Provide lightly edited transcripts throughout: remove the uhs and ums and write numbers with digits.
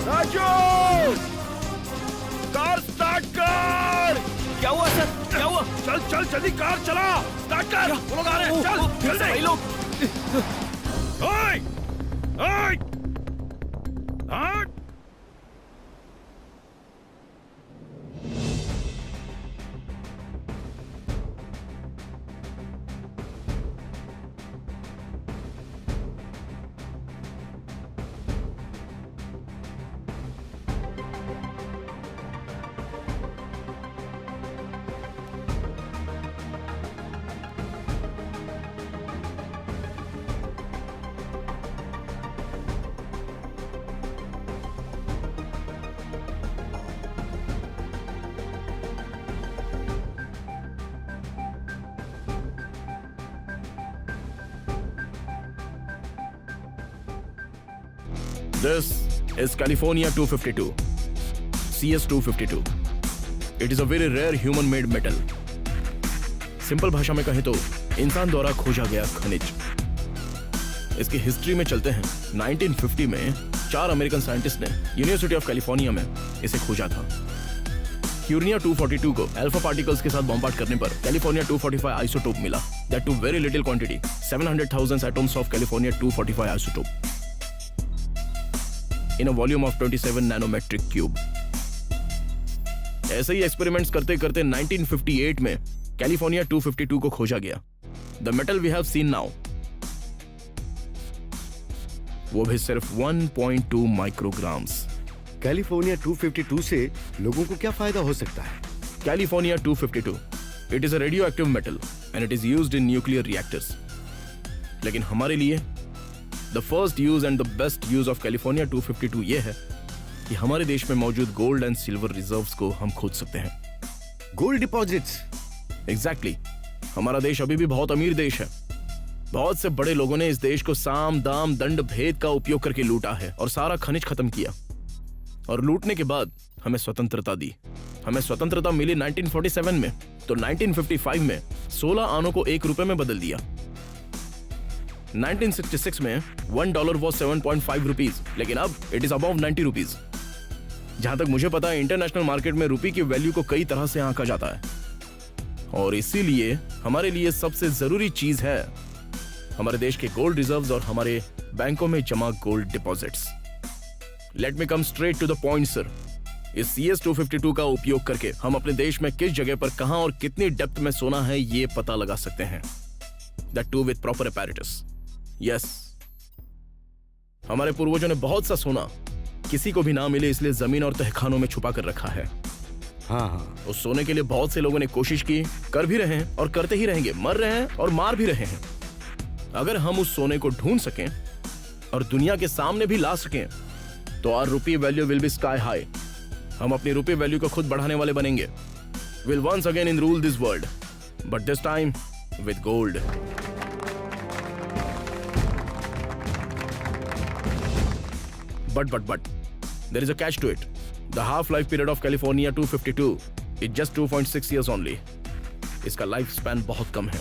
Raju, car start कर। क्या हुआ सर, क्या हुआ? चल चल जल्दी कार चला, स्टार्ट कर। वो लोग आ रहे हैं, चल जल्दी। भाई लोग ओए, ओए, हाँ। This is California 252, CS 252. It is a very rare human-made metal. Simple भाषा में कहें तो इंसान द्वारा खोजा गया खनिज। इसकी हिस्ट्री में चलते हैं। 1950 में 4 अमेरिकन साइंटिस्ट ने यूनिवर्सिटी ऑफ कैलिफोर्निया में इसे खोजा था। क्यूरिया 242 को अल्फा पार्टिकल्स के साथ बॉम्बार्ड करने पर कैलिफोर्निया 245 आइसोटोप मिला। That too very little quantity, 700,000 atoms of California 245 isotope in a volume of 27 nanometric cube. ऐसे ही एक्सपेरिमेंट्स करते करते 1958 में कैलिफोर्निया 252 को खोजा गया। The metal we have seen now, वो भी सिर्फ 1.2 माइक्रोग्राम्स। कैलिफोर्निया 252 से लोगों को क्या फायदा हो सकता है? California 252, it is a radioactive metal and it is used in nuclear reactors. लेकिन हमारे लिए The first use and the best use of California 252 ये है कि हमारे देश में मौजूद गोल्ड एंड सिल्वर रिजर्व्स को हम खोज सकते हैं। Gold deposits. एग्जैक्टली। हमारा देश अभी भी बहुत अमीर देश है। बहुत से बड़े लोगों ने इस देश को साम दाम दंड भेद का उपयोग करके लूटा है और सारा खनिज खत्म किया। और लूटने के बाद हमें स्वतंत्रता दी। हमें स्वतंत्रता मिली 1947 में, तो 1955 में 16 आनों को 1 रुपए में बदल दिया। 1966 में $1 was 7.5 रुपीज, लेकिन अब इट इज अबव 90 रुपीज। जहां तक मुझे पता है इंटरनेशनल मार्केट में रुपये की वैल्यू को कई तरह से आंका जाता है, और इसीलिए हमारे लिए सबसे जरूरी चीज है हमारे देश के गोल्ड रिजर्व्स और हमारे बैंकों में जमा gold deposits. Let me come straight to the point sir. इस CS 252 का उपयोग करके हम अपने देश में किस जगह पर कहां और कितनी डेप्थ में सोना है ये पता लगा सकते हैं। That too with proper apparatus। Yes, हमारे पूर्वजों ने बहुत सा सोना किसी को भी ना मिले इसलिए जमीन और तहखानों में छुपा कर रखा है। हाँ, उस सोने के लिए बहुत से लोगों ने कोशिश की, कर भी रहे हैं और करते ही रहेंगे, मर रहे हैं और मार भी रहे हैं। अगर हम उस सोने को ढूंढ सकें और दुनिया के सामने भी ला सकें तो our rupee value will be sky high. हम अपनी रुपी वैल्यू को खुद बढ़ाने वाले बनेंगे। Will once again in rule this world, but this time with gold. But, there is a catch to it. The half-life period of California 252 is just 2.6 years only. इसका life span बहुत कम है,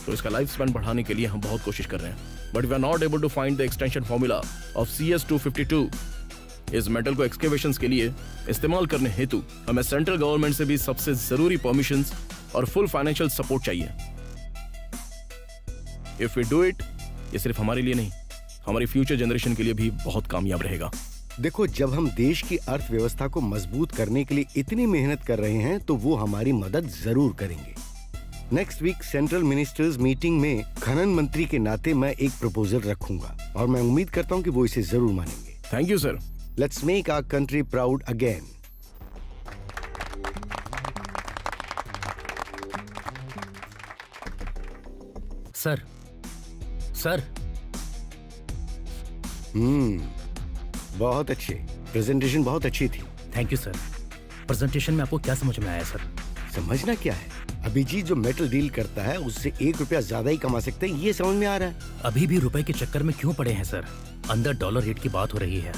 तो इसका लाइफ स्पैन बढ़ाने के लिए हम बहुत कोशिश कर रहे हैं। But we are not able to find the extension formula of CS 252. इस मेटल को एक्सकेवेशंस के लिए इस्तेमाल करने हेतु हमें सेंट्रल गवर्नमेंट से भी सबसे जरूरी परमिशंस और फुल फाइनेंशियल सपोर्ट चाहिए। If we do it, ये सिर्फ हमारे लिए नहीं, हमारी फ्यूचर जनरेशन के लिए भी बहुत कामयाब रहेगा। देखो, जब हम देश की अर्थव्यवस्था को मजबूत करने के लिए इतनी मेहनत कर रहे हैं तो वो हमारी मदद जरूर करेंगे। Next week central ministers meeting में खनन मंत्री के नाते मैं एक प्रपोजल रखूंगा और मैं उम्मीद करता हूं कि वो इसे जरूर मानेंगे। Thank you sir. Let's make our country proud again. Sir, sir. बहुत अच्छे। प्रेजेंटेशन बहुत अच्छी थी। Thank you sir. प्रेजेंटेशन में आपको क्या समझ में आया सर? समझना क्या है, अभिजीत जो मेटल डील करता है उससे 1 रुपया ज्यादा ही कमा सकते हैं, ये समझ में आ रहा है। अभी भी रुपए के चक्कर में क्यों पड़े हैं सर? अंदर डॉलर रेट की बात हो रही है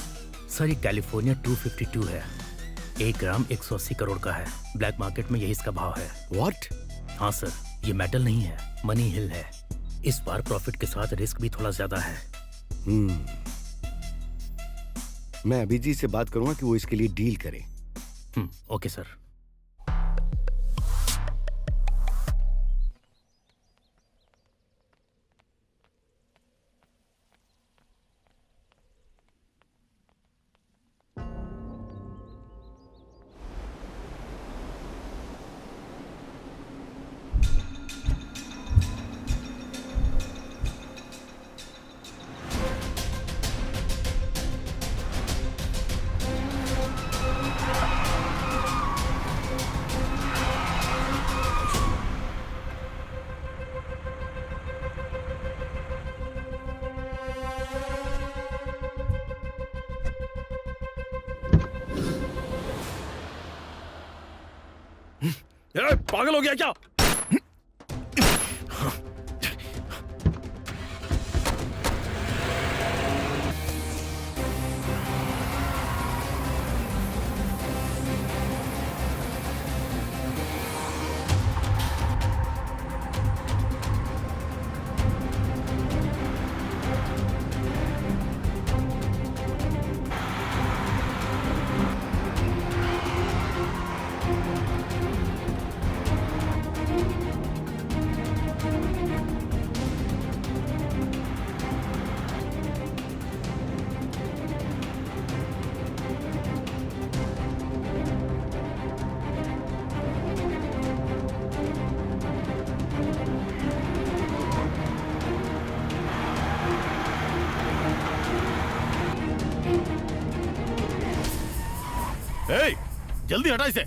सर। ये कैलिफोर्निया 252 है, 1 ग्राम 180 करोड़ का है। ब्लैक मार्केट में यही इसका भाव है। व्हाट? हाँ सर, ये मेटल नहीं है, मनी हिल है। इस बार प्रॉफिट के साथ रिस्क भी थोड़ा ज्यादा है। मैं अभिजीत से बात करूंगा कि वो इसके लिए डील करे। Okay sir. पागल हो गया क्या? जल्दी हटा इसे।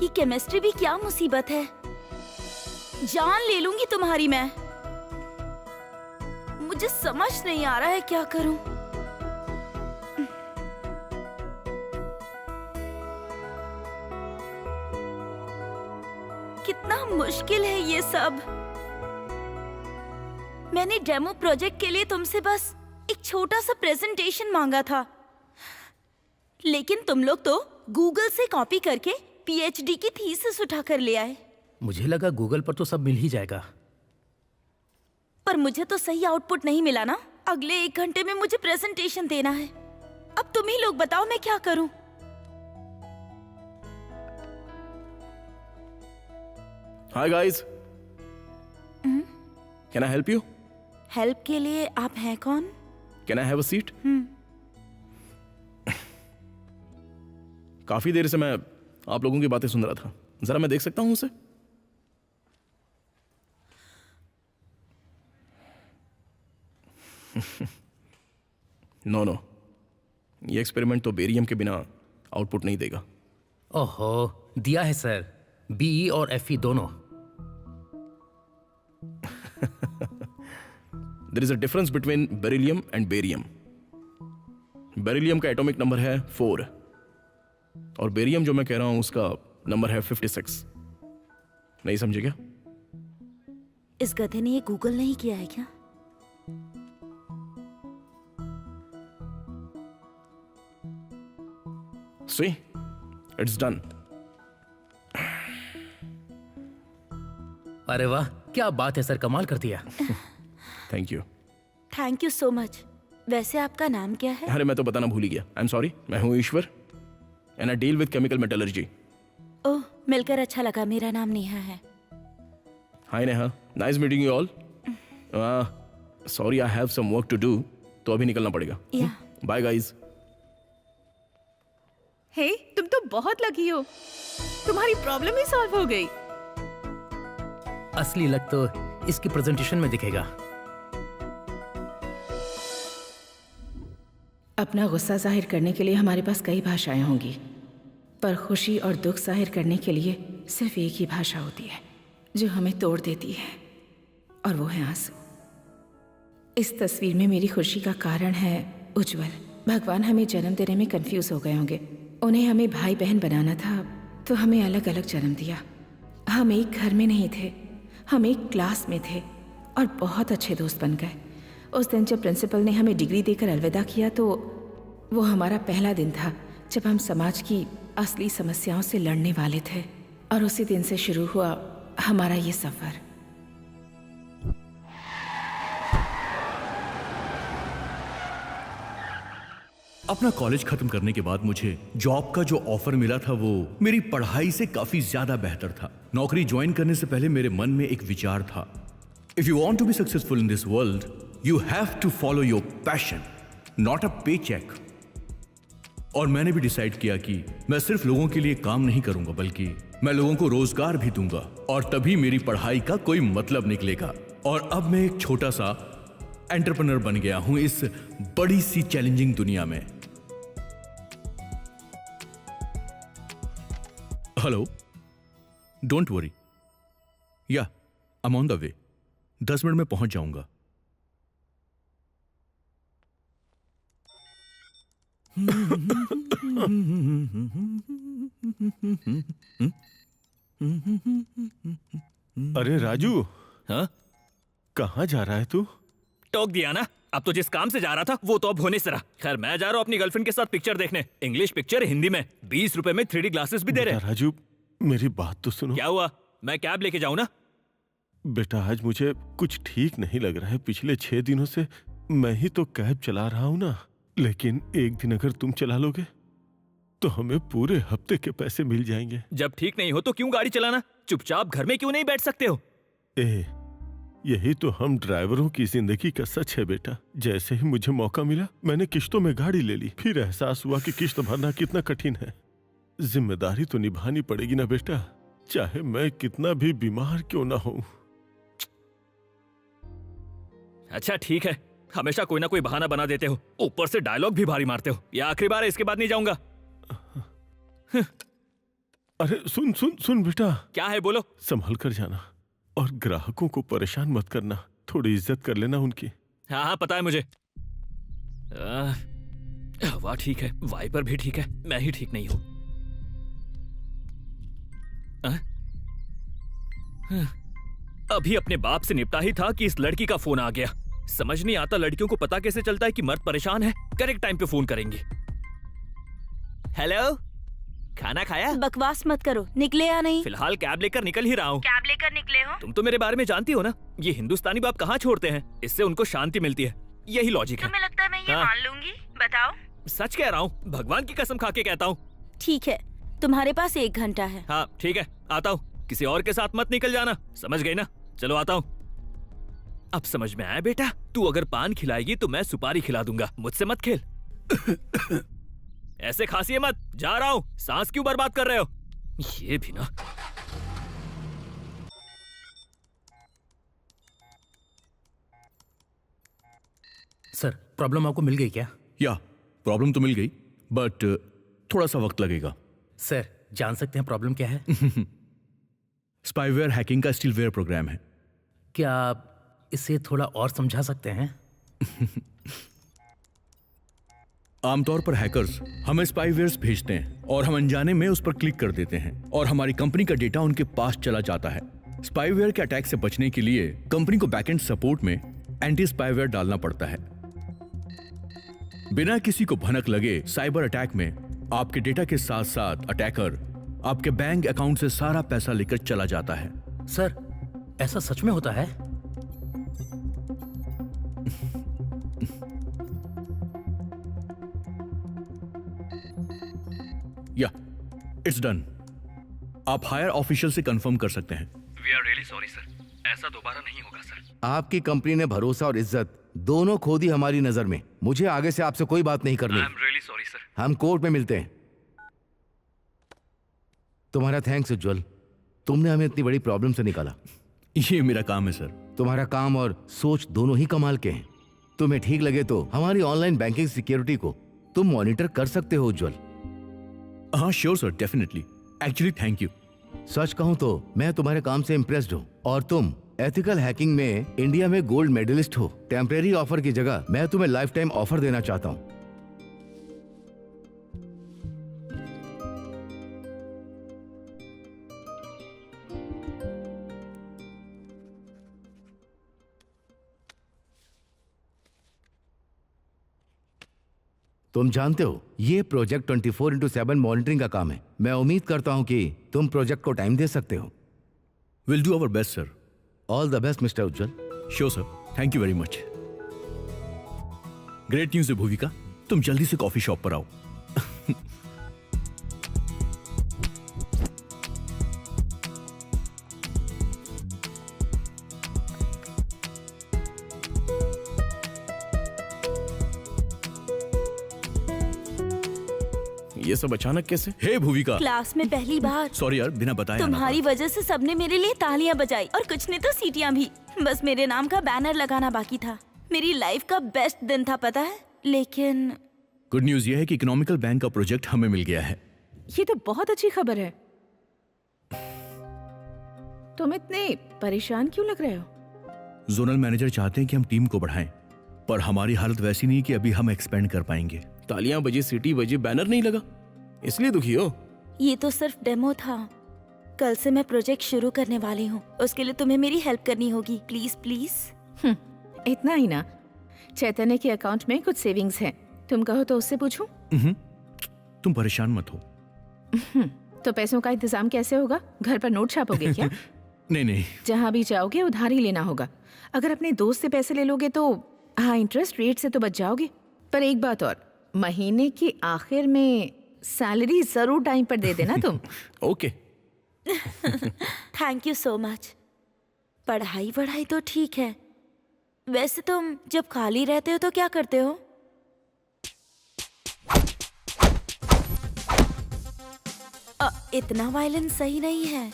ये केमिस्ट्री भी क्या मुसीबत है। जान ले लूंगी तुम्हारी मैं। मुझे समझ नहीं आ रहा है क्या करूं। कितना मुश्किल है ये सब। मैंने डेमो प्रोजेक्ट के लिए तुमसे बस एक छोटा सा प्रेजेंटेशन मांगा था, लेकिन तुम लोग तो गूगल से कॉपी करके पीएचडी की थीसिस उठा कर ले आए। मुझे लगा गूगल पर तो सब मिल ही जाएगा। पर मुझे तो सही आउटपुट नहीं मिला ना। अगले 1 घंटे में मुझे प्रेजेंटेशन देना है। अब तुम ही लोग बताओ मैं क्या करूं? Hi guys. Can I help you? Help के लिए आप हैं कौन? Can I have a seat? काफी देर से मैं आप लोगों की बातें सुन रहा था। जरा मैं देख सकता हूं उसे? नो, ये एक्सपेरिमेंट तो बेरियम के बिना आउटपुट नहीं देगा। ओहो, दिया है सर, बीई और एफई दोनों। There is a difference between beryllium and barium. Beryllium का एटॉमिक नंबर है 4 और बेरियम जो मैं कह रहा हूं उसका नंबर है 56। नहीं समझे क्या? इस गधे ने ये गूगल नहीं किया है क्या? See, it's done. अरे वाह, क्या बात है सर, कमाल कर दिया। Thank you. Thank you so much. वैसे आपका नाम क्या है? अरे मैं तो बताना भूल ही गया। I am sorry. मैं हूं Ishwar and I deal with chemical metallurgy. Oh, मिलकर अच्छा लगा। मेरा नाम नेहा है। Hi Neha, nice meeting you all. Sorry, I have some work to do, तो अभी निकलना पड़ेगा। या बाय गाइस। हे, तुम तो बहुत लकी हो, तुम्हारी प्रॉब्लम ही सॉल्व हो गई। असली लक तो इसकी प्रेजेंटेशन में दिखेगा। अपना गुस्सा जाहिर करने के लिए हमारे पास कई भाषाएं होंगी, पर खुशी और दुख जाहिर करने के लिए सिर्फ एक ही भाषा होती है जो हमें तोड़ देती है, और वो है आंसू। इस तस्वीर में मेरी खुशी का कारण है उज्जवल। भगवान हमें जन्म देने में कंफ्यूज हो गए होंगे। उन्हें हमें भाई बहन बनाना था, तो हमें अलग अलग जन्म दिया। हम एक घर में नहीं थे, हम एक क्लास में थे और बहुत अच्छे दोस्त बन गए। उस दिन जब प्रिंसिपल ने हमें डिग्री देकर अलविदा किया, तो वो हमारा पहला दिन था जब हम समाज की असली समस्याओं से लड़ने वाले थे, और उसी दिन से शुरू हुआ हमारा ये सफर। अपना कॉलेज खत्म करने के बाद मुझे जॉब का जो ऑफर मिला था वो मेरी पढ़ाई से काफी ज्यादा बेहतर था। नौकरी ज्वाइन करने से पहले मेरे मन में एक विचार था, if you want to be successful in this world you have to follow your passion, not a paycheck. और मैंने भी डिसाइड किया कि मैं सिर्फ लोगों के लिए काम नहीं करूंगा, बल्कि मैं लोगों को रोजगार भी दूंगा, और तभी मेरी पढ़ाई का कोई मतलब निकलेगा। और अब मैं एक छोटा सा एंटरप्रेन्योर बन गया हूं इस बड़ी सी चैलेंजिंग दुनिया में। हेलो, डोंट वरी, या I am on the way, 10 minute में पहुंच जाऊंगा। अरे राजू, हाँ? कहाँ जा रहा है तू? टोक दिया ना। अब तो जिस काम से जा रहा था वो तो अब होने से रहा। खैर, मैं जा रहा हूँ अपनी गर्लफ्रेंड के साथ पिक्चर देखने। इंग्लिश पिक्चर, हिंदी में। 20 रुपए में 3D ग्लासेस भी दे रहे हैं। राजू, मेरी बात तो सुनो। क्या हुआ? मैं कैब लेके जाऊँ ना? बेटा, आज मुझे कुछ ठीक नहीं लग रहा है। पिछले 6 दिनों से मैं ही तो कैब चला रहा हूँ ना, लेकिन एक दिन अगर तुम चला लोगे तो हमें पूरे हफ्ते के पैसे मिल जाएंगे। जब ठीक नहीं हो तो क्यों गाड़ी चलाना? चुपचाप घर में क्यों नहीं बैठ सकते हो? यही तो हम ड्राइवरों की जिंदगी का सच है बेटा। जैसे ही मुझे मौका मिला मैंने किश्तों में गाड़ी ले ली, फिर एहसास हुआ कि किश्त भरना कितना कठिन है। जिम्मेदारी तो निभानी पड़ेगी ना बेटा, चाहे मैं कितना भी बीमार क्यों ना हूं। अच्छा ठीक है, हमेशा कोई ना कोई बहाना बना देते हो, ऊपर से डायलॉग भी भारी मारते हो। ये आखिरी बार है, इसके बाद नहीं जाऊंगा। अरे सुन सुन सुन बेटा। क्या है? बोलो। संभल कर जाना और ग्राहकों को परेशान मत करना, थोड़ी इज्जत कर लेना उनकी। हाँ हाँ, पता है मुझे। हवा ठीक है, वाइपर भी ठीक है, मैं ही ठीक नहीं हूं। अभी अपने बाप से निपटा ही था कि इस लड़की का फोन आ गया। समझ नहीं आता लड़कियों को पता कैसे चलता है कि मर्द परेशान है। करेक्ट टाइम पे फोन करेंगे। हेलो, खाना खाया? बकवास मत करो, निकले या नहीं? फिलहाल कैब लेकर निकल ही रहा हूँ। कैब लेकर निकले हो? तुम तो मेरे बारे में जानती हो ना, ये हिंदुस्तानी बाप कहाँ छोड़ते हैं, इससे उनको शांति मिलती है। यही लॉजिक है। तुम्हें लगता है मैं ये हाँ। मान लूंगी? बताओ। सच कह रहा हूँ, भगवान की कसम खा के कहता हूँ। ठीक है, तुम्हारे पास 1 घंटा है। हाँ ठीक है, आता हूँ। किसी और के साथ मत निकल जाना, समझ गई ना? चलो आता हूँ। अब समझ में आया बेटा, तू अगर पान खिलाएगी तो मैं सुपारी खिला दूंगा। मुझसे मत खेल। ऐसे खांसिए मत, जा रहा हूँ। सांस क्यों बर्बाद कर रहे हो? ये भी ना। सर, प्रॉब्लम आपको मिल गई क्या? या प्रॉब्लम तो मिल गई, बट थोड़ा सा वक्त लगेगा। सर, जान सकते हैं प्रॉब्लम क्या है? स्पाईवेयर हैकिंग का स्टीलवेयर प्रोग्राम है। क्या आप इसे थोड़ा और समझा सकते हैं? आमतौर पर हैकर्स हमें स्पाईवेयर्स भेजते हैं और हम अनजाने में उस पर क्लिक कर देते हैं और हमारी कंपनी का डेटा उनके पास चला जाता है। स्पाईवेयर के अटैक से बचने के लिए कंपनी को बैकएंड सपोर्ट में एंटी स्पाईवेयर डालना पड़ता है। बिना किसी को भनक लगे साइबर अटैक में आपके डेटा के साथ साथ अटैकर आपके बैंक अकाउंट से सारा पैसा लेकर चला जाता है। सर, ऐसा सच में होता है? या इट्स डन। आप हायर ऑफिशियल से कंफर्म कर सकते हैं। We are really sorry sir, ऐसा दोबारा नहीं होगा सर। आपकी कंपनी ने भरोसा और इज्जत दोनों खो दी हमारी नजर में। मुझे आगे से आपसे कोई बात नहीं करनी। I am really sorry sir. हम कोर्ट में मिलते हैं। तुम्हारा थैंक्स उज्जवल, तुमने हमें इतनी बड़ी प्रॉब्लम से निकाला। ये मेरा काम है सर। तुम्हारा काम और सोच दोनों ही कमाल के हैं। तुम्हें ठीक लगे तो हमारी ऑनलाइन बैंकिंग सिक्योरिटी को तुम मॉनिटर कर सकते हो उज्जवल। हाँ sure sir, definitely. Actually thank you. सच कहूं तो मैं तुम्हारे काम से इम्प्रेस्ड हूं और तुम एथिकल हैकिंग में इंडिया में गोल्ड मेडलिस्ट हो। टेम्परेरी ऑफर की जगह मैं तुम्हें लाइफ टाइम ऑफर देना चाहता हूं। तुम जानते हो ये प्रोजेक्ट 24/7 मॉनिटरिंग का काम है। मैं उम्मीद करता हूं कि तुम प्रोजेक्ट को टाइम दे सकते हो। Will do our best sir. All the best mister Ujjwal. Sure sir, thank you very much. Great news है भूविका, तुम जल्दी से कॉफी शॉप पर आओ। ये सब अचानक कैसे? हे भूविका। क्लास में पहली बार। सॉरी यार, बिना बताए आना तुम्हारी वजह से सबने मेरे लिए तालियां बजाई और कुछ ने तो सीटियां भी। बस मेरे नाम का बैनर लगाना बाकी था। मेरी लाइफ का बेस्ट दिन था, पता है। लेकिन गुड न्यूज ये है कि इकोनॉमिकल बैंक का प्रोजेक्ट हमें मिल गया है। ये तो बहुत अच्छी खबर है। तुम इतने परेशान क्यों लग रहे हो? जोनल मैनेजर चाहते हैं कि हम टीम को बढ़ाएं, पर हमारी हालत वैसी नहीं कि अभी हम एक्सपेंड कर पाएंगे। तालियां बजी, सीटी बजी, बैनर नहीं लगा, इसलिए दुखी हो? ये तो सिर्फ डेमो था। कल से मैं प्रोजेक्ट शुरू करने वाली हूँ। उसके लिए तुम्हें मेरी हेल्प करनी होगी। Please please. इतना ही ना, चैतन्य के अकाउंट में कुछ सेविंग्स हैं। तुम कहो तो उससे पूछूं? तुम परेशान मत हो। तो पैसों का इंतजाम कैसे होगा? घर पर नोट छापोगे क्या? नहीं नहीं, जहाँ भी जाओगे उधार ही लेना होगा। अगर अपने दोस्त से पैसे ले लोगे तो हाँ, इंटरेस्ट रेट से तो बच जाओगे। पर एक बात और, महीने के आखिर में सैलरी जरूर टाइम पर दे देना तुम। Okay. Thank you so much. पढ़ाई वढ़ाई तो ठीक है। वैसे तुम जब खाली रहते हो तो क्या करते हो? इतना वायलेंस सही नहीं है।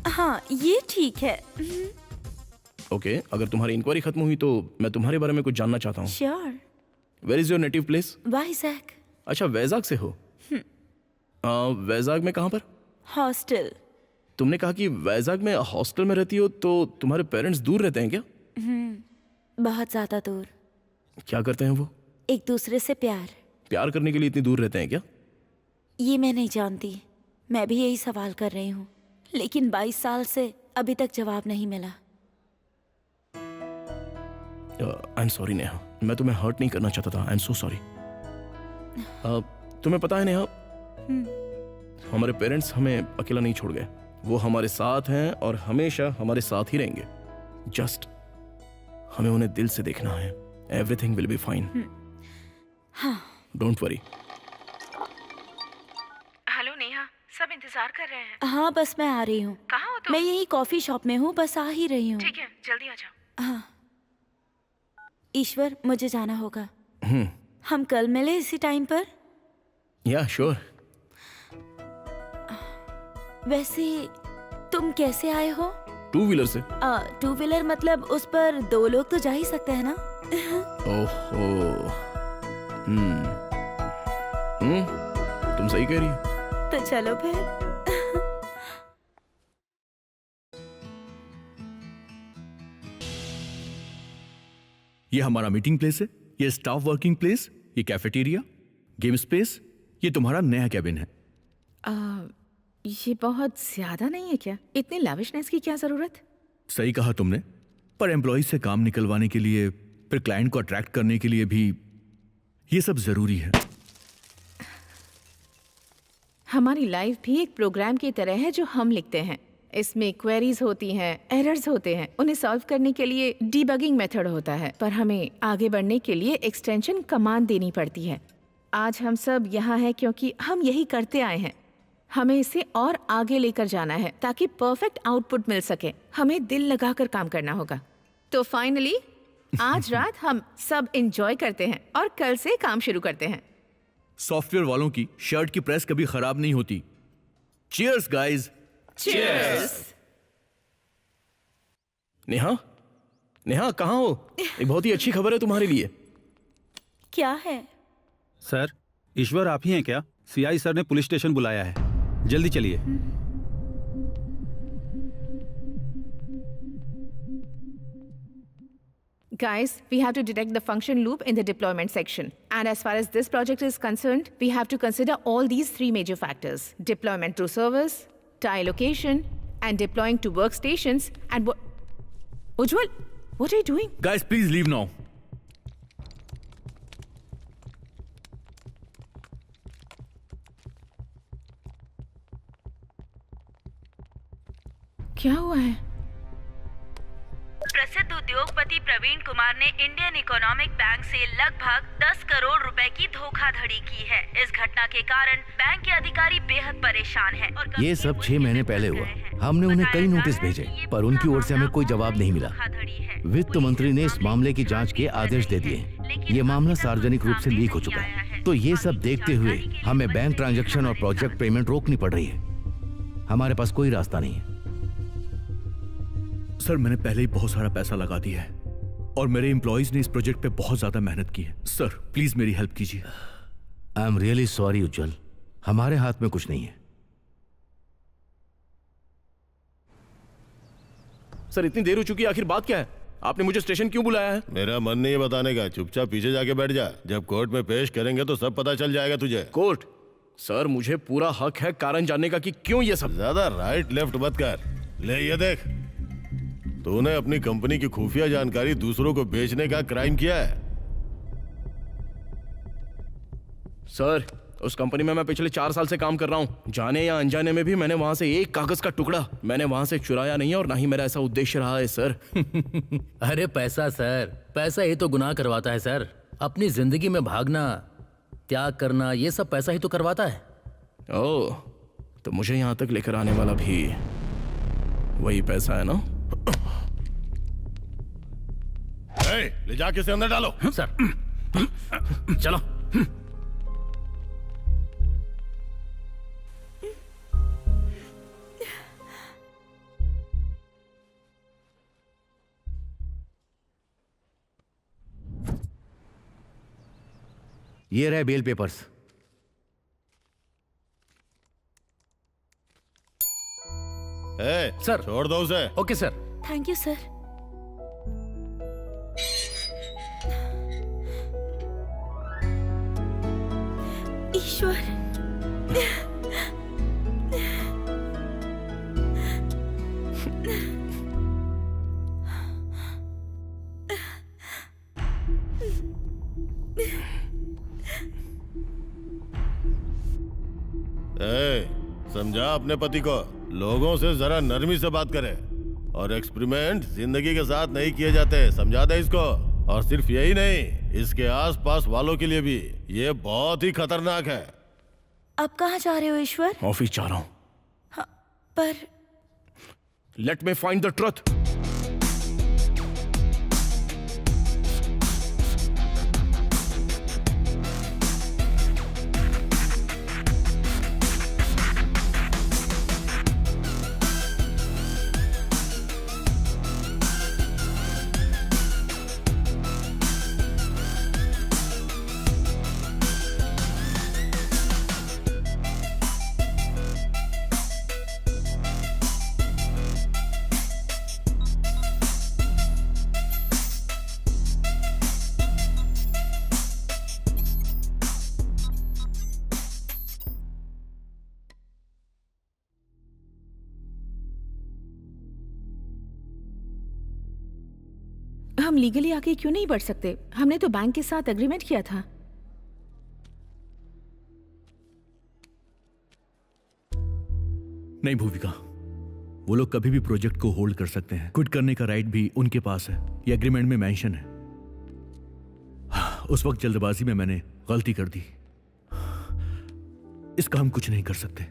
हाँ, ये ठीक है। ओके, अगर तुम्हारी इंक्वायरी खत्म हुई तो मैं तुम्हारे बारे में कुछ जानना चाहता हूँ। Sure. Where is your native place? Vizag. अच्छा, वैजाग से हो? वैजाग में कहाँ पर? हॉस्टल। तुमने कहा कि वैजाग में हॉस्टल में रहती हो, तो तुम्हारे पेरेंट्स दूर रहते हैं क्या? बहुत ज्यादा दूर। क्या करते हैं वो? एक दूसरे से प्यार। प्यार करने के लिए इतनी दूर रहते हैं क्या? ये मैं नहीं जानती। मैं भी यही सवाल कर रही हूँ, लेकिन 22 साल से अभी तक जवाब नहीं मिला। आई एम सॉरी नेहा, मैं तुम्हें हर्ट नहीं करना चाहता था। I am so sorry. तुम्हें पता है नेहा, हमारे पेरेंट्स हमें अकेला नहीं छोड़ गए। वो हमारे साथ हैं और हमेशा हमारे साथ ही रहेंगे। जस्ट हमें उन्हें दिल से देखना है। Everything will be fine. हाँ। Don't worry. हेलो नेहा, सब इंतजार कर रहे हैं। हाँ, बस मैं आ रही हूँ। कहाँ हो तुम? मैं यही कॉफी शॉप में हूँ, बस आ ही रही हूँ। ठीक है, जल्दी आ जाओ। हाँ। ईश्वर, मुझे जाना होगा। हम कल मिले इसी टाइम पर। या श्योर। वैसे तुम कैसे आए हो? 2 व्हीलर से। 2 व्हीलर मतलब उस पर 2 लोग तो जा ही सकते हैं ना? ओहो। तुम सही कह रही हो। तो चलो फिर। ये हमारा मीटिंग प्लेस है, ये स्टाफ वर्किंग प्लेस, ये कैफेटेरिया, गेम स्पेस, ये तुम्हारा नया कैबिन है। ये बहुत ज्यादा नहीं है क्या? इतनी लाविशनेस की क्या जरूरत? सही कहा तुमने, पर एम्प्लॉय से काम निकलवाने के लिए, फिर क्लाइंट को अट्रैक्ट करने के लिए भी ये सब जरूरी है। हमारी लाइफ भी एक प्रोग्राम की तरह है जो हम लिखते हैं। इसमें क्वेरीज होती हैं, एरर्स होते हैं, उन्हें सॉल्व करने के लिए डीबगिंग मेथड होता है, पर हमें आगे बढ़ने के लिए एक्सटेंशन कमांड देनी पड़ती है। आज हम सब यहाँ हैं क्योंकि हम यही करते आए हैं। हमें इसे और आगे लेकर जाना है ताकि परफेक्ट आउटपुट मिल सके। हमें दिल लगाकर काम करना होगा। तो फाइनली आज रात हम सब एंजॉय करते हैं और कल से काम शुरू करते हैं। सॉफ्टवेयर वालों की शर्ट की प्रेस कभी खराब नहीं होती। Cheers guys. Cheers. Neha, Neha कहाँ हो? एक बहुत ही अच्छी खबर है तुम्हारे लिए। क्या है? सर, ईश्वर आप ही हैं क्या? सीआई सर ने पुलिस स्टेशन बुलाया है, जल्दी चलिए। Guys, we have to detect the function loop in the deployment section. And as far as this project is concerned, we have to consider all these 3 major factors: deployment through servers, tile location, and deploying to workstations. And Ujjwal, what are you doing? Guys, please leave now. क्या हुआ है? प्रसिद्ध उद्योगपति प्रवीण कुमार ने Indian economic bank से लगभग 10 करोड़ रुपए की धोखाधड़ी की है। इस घटना के कारण बैंक के अधिकारी बेहद परेशान हैं और ये सब 6 महीने पहले हुआ। हमने उन्हें कई नोटिस भेजे, पर उनकी ओर से हमें कोई जवाब नहीं मिला। वित्त मंत्री ने इस मामले की जांच के आदेश दे दिए। ये मामला सार्वजनिक रूप से लीक हो चुका है। तो ये सब देखते हुए हमें बैंक ट्रांजैक्शन और प्रोजेक्ट पेमेंट रोकनी पड़ रही है। हमारे पास कोई रास्ता नहीं है। सर, मैंने पहले ही बहुत सारा पैसा लगा दिया है और मेरे एम्प्लॉइज ने इस प्रोजेक्ट पे बहुत ज्यादा मेहनत की है। सर प्लीज मेरी हेल्प कीजिए। आई एम रियली सॉरी उज्जवल, हमारे हाथ में कुछ नहीं है। सर इतनी देर हो चुकी है, आखिर बात क्या है? आपने मुझे स्टेशन क्यों बुलाया है? मेरा मन नहीं है बताने का, चुपचाप पीछे जाके बैठ जा। जब कोर्ट में पेश करेंगे तो सब पता चल जाएगा तुझे। कोर्ट? सर मुझे पूरा हक है कारण जानने का कि क्यों ये सब। ज्यादा राइट लेफ्ट मत कर। ले ये देख, तूने अपनी कंपनी की खुफिया जानकारी दूसरों को बेचने का क्राइम किया है। सर उस कंपनी में मैं पिछले 4 साल से काम कर रहा हूं। जाने या अनजाने में भी मैंने वहां से एक कागज का टुकड़ा मैंने वहां से चुराया नहीं है और ना ही मेरा ऐसा उद्देश्य रहा है सर। अरे पैसा सर, पैसा ही तो गुनाह करवाता है सर। अपनी जिंदगी में भागना, त्याग करना, ये सब पैसा ही तो करवाता है। ओह, तो मुझे यहाँ तक लेकर आने वाला भी वही पैसा है ना? ले जाके इसे अंदर डालो। सर चलो। ये रहे बेल पेपर्स। सर। छोड़ दो उसे। Okay sir. Thank you sir. Ishwar, समझा अपने पति को, लोगों से जरा नरमी से बात करे। और एक्सपेरिमेंट जिंदगी के साथ नहीं किए जाते, समझा दे इसको। और सिर्फ यही नहीं, इसके आसपास वालों के लिए भी ये बहुत ही खतरनाक है। आप कहाँ जा रहे हो ईश्वर? ऑफिस जा रहा हूँ। हाँ, पर let me find the truth. हम लीगली आगे क्यों नहीं बढ़ सकते? हमने तो बैंक के साथ एग्रीमेंट किया था। नहीं भूविका, वो लोग कभी भी प्रोजेक्ट को होल्ड कर सकते हैं। क्विट करने का राइट भी उनके पास है, ये एग्रीमेंट में मेंशन है। उस वक्त जल्दबाजी में मैंने गलती कर दी, इसका हम कुछ नहीं कर सकते।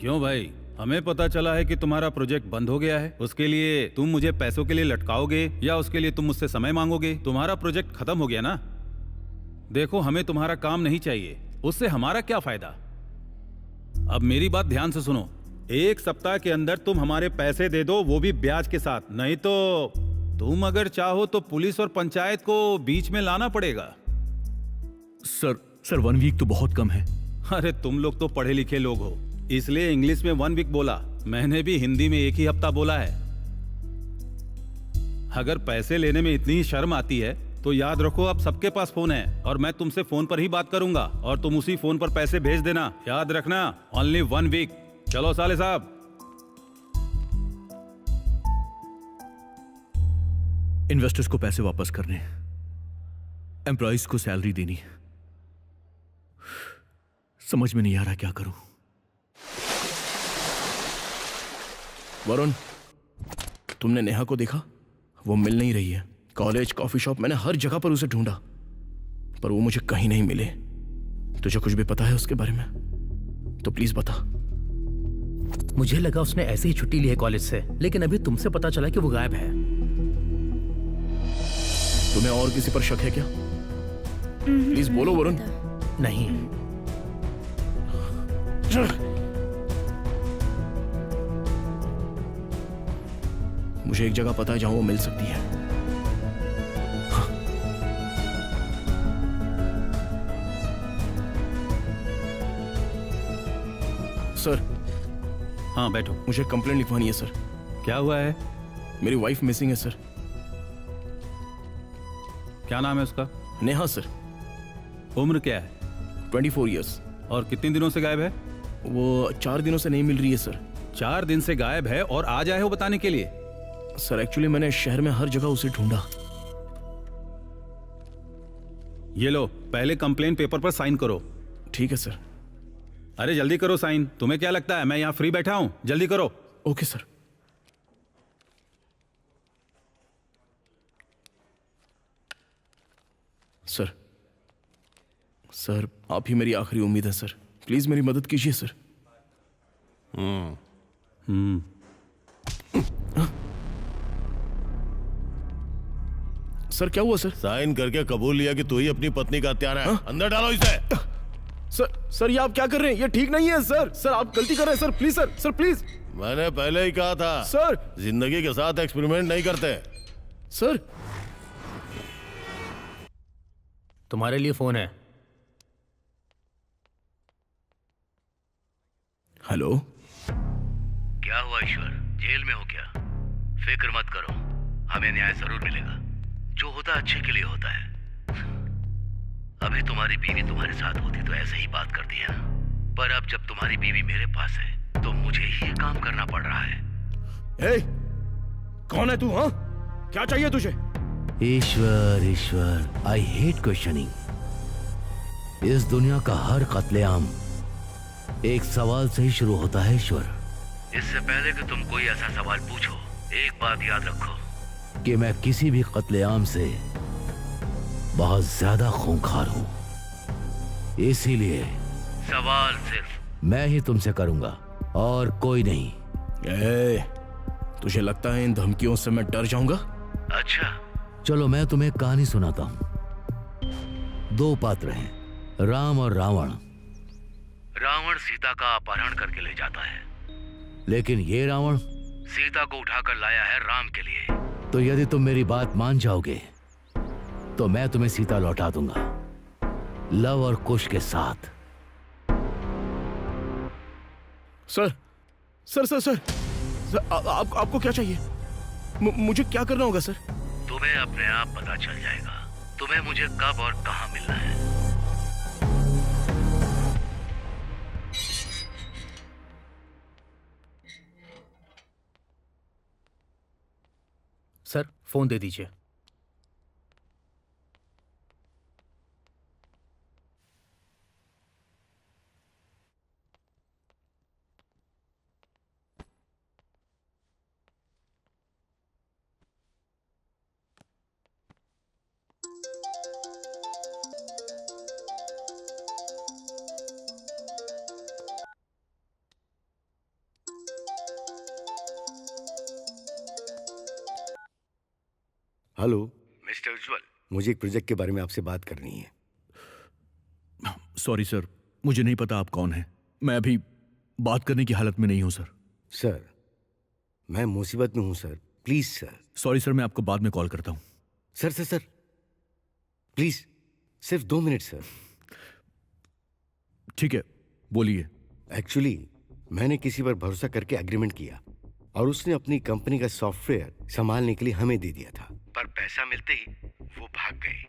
क्यों भाई, हमें पता चला है कि तुम्हारा प्रोजेक्ट बंद हो गया है। उसके लिए तुम मुझे पैसों के लिए लटकाओगे या उसके लिए तुम मुझसे समय मांगोगे? तुम्हारा प्रोजेक्ट खत्म हो गया ना। देखो, हमें तुम्हारा काम नहीं चाहिए, उससे हमारा क्या फायदा। अब मेरी बात ध्यान से सुनो, 1 सप्ताह के अंदर तुम हमारे पैसे दे दो, वो भी ब्याज के साथ। नहीं तो तुम अगर चाहो तो पुलिस और पंचायत को बीच में लाना पड़ेगा। सर 1 वीक तो बहुत कम है। अरे तुम लोग तो पढ़े लिखे लोग हो, इसलिए इंग्लिश में 1 वीक बोला। मैंने भी हिंदी में 1 ही हफ्ता बोला है। अगर पैसे लेने में इतनी शर्म आती है तो याद रखो, अब सबके पास फोन है और मैं तुमसे फोन पर ही बात करूंगा और तुम उसी फोन पर पैसे भेज देना। याद रखना, ओनली 1 वीक। चलो साले साहब। इन्वेस्टर्स को पैसे वापस करने, एम्प्लॉइज को सैलरी देनी, समझ में नहीं आ रहा क्या करूं। वरुण, तुमने नेहा को देखा? वो मिल नहीं रही है। कॉलेज, कॉफी शॉप, मैंने हर जगह पर उसे ढूंढा, पर वो मुझे कहीं नहीं मिले। तुझे कुछ भी पता है उसके बारे में तो प्लीज बता। मुझे लगा उसने ऐसे ही छुट्टी ली है कॉलेज से, लेकिन अभी तुमसे पता चला कि वो गायब है। तुम्हें और किसी पर शक है क्या? प्लीज बोलो वरुण। नहीं। मुझे एक जगह पता है जहां वो मिल सकती है। हाँ। सर। हाँ बैठो। मुझे कंप्लेंट लिखवानी है सर। क्या हुआ है? मेरी वाइफ मिसिंग है सर। क्या नाम है उसका? नेहा सर। उम्र क्या है? 24 ईयर्स। और कितने दिनों से गायब है? वो 4 दिनों से नहीं मिल रही है सर। 4 दिन से गायब है और आज आए हो बताने के लिए? सर एक्चुअली मैंने शहर में हर जगह उसे ढूंढा। ये लो, पहले कंप्लेन पेपर पर साइन करो। ठीक है सर। अरे जल्दी करो साइन। तुम्हें क्या लगता है मैं यहाँ फ्री बैठा हूँ? जल्दी करो। Okay sir. सर, सर आप ही मेरी आखिरी उम्मीद है सर। प्लीज मेरी मदद कीजिए सर। सर क्या हुआ सर? साइन करके कबूल लिया कि तू ही अपनी पत्नी का हत्यारा है। अंदर डालो इसे। सर ये आप क्या कर रहे हैं? ये ठीक नहीं है सर। सर आप गलती कर रहे हैं sir. Please sir, sir please. मैंने पहले ही कहा था सर। जिंदगी के साथ एक्सपेरिमेंट नहीं करते। सर तुम्हारे लिए फोन है। हेलो। क्या हुआ ईश्वर, जेल में हो क्या? फिक्र मत करो, हमें न्याय जरूर मिलेगा। जो होता अच्छे के लिए होता है। अभी तुम्हारी बीवी तुम्हारे साथ होती तो ऐसे ही बात करती है ना, पर अब जब तुम्हारी बीवी मेरे पास है तो मुझे ही ये काम करना पड़ रहा है। ए, कौन है तू? हाँ, क्या चाहिए तुझे? ईश्वर ईश्वर, आई हेट क्वेश्चनिंग। इस दुनिया का हर कत्लेआम एक सवाल से ही शुरू होता है ईश्वर। इससे पहले कि तुम कोई ऐसा सवाल पूछो, एक बात याद रखो कि मैं किसी भी कत्लेआम से बहुत ज्यादा खूंखार हूं। इसीलिए सवाल सिर्फ मैं ही तुमसे करूंगा और कोई नहीं। तुझे लगता है इन धमकियों से मैं डर जाऊंगा? अच्छा, चलो मैं तुम्हें एक कहानी सुनाता हूं। दो पात्र हैं, राम और रावण। रावण सीता का अपहरण करके ले जाता है, लेकिन ये रावण सीता को उठाकर लाया है राम के लिए। तो यदि तुम मेरी बात मान जाओगे तो मैं तुम्हें सीता लौटा दूंगा, लव और कुश के साथ। Sir sir sir sir, sir आपको क्या चाहिए? मुझे क्या करना होगा सर? तुम्हें अपने आप पता चल जाएगा तुम्हें मुझे कब और कहां मिलना है। सर, फोन दे दीजिए। हेलो मिस्टर उज्जवल, मुझे एक प्रोजेक्ट के बारे में आपसे बात करनी है। सॉरी सर, मुझे नहीं पता आप कौन हैं। मैं अभी बात करने की हालत में नहीं हूं सर। सर, मैं मुसीबत में हूं sir, please sir. Sorry sir, मैं आपको बाद में कॉल करता हूं। सर सर सर, प्लीज सिर्फ 2 मिनट सर। ठीक है, बोलिए। एक्चुअली मैंने किसी पर भरोसा करके एग्रीमेंट किया और उसने अपनी कंपनी का सॉफ्टवेयर संभालने के लिए हमें दे दिया था, पर पैसा मिलते ही वो भाग गए।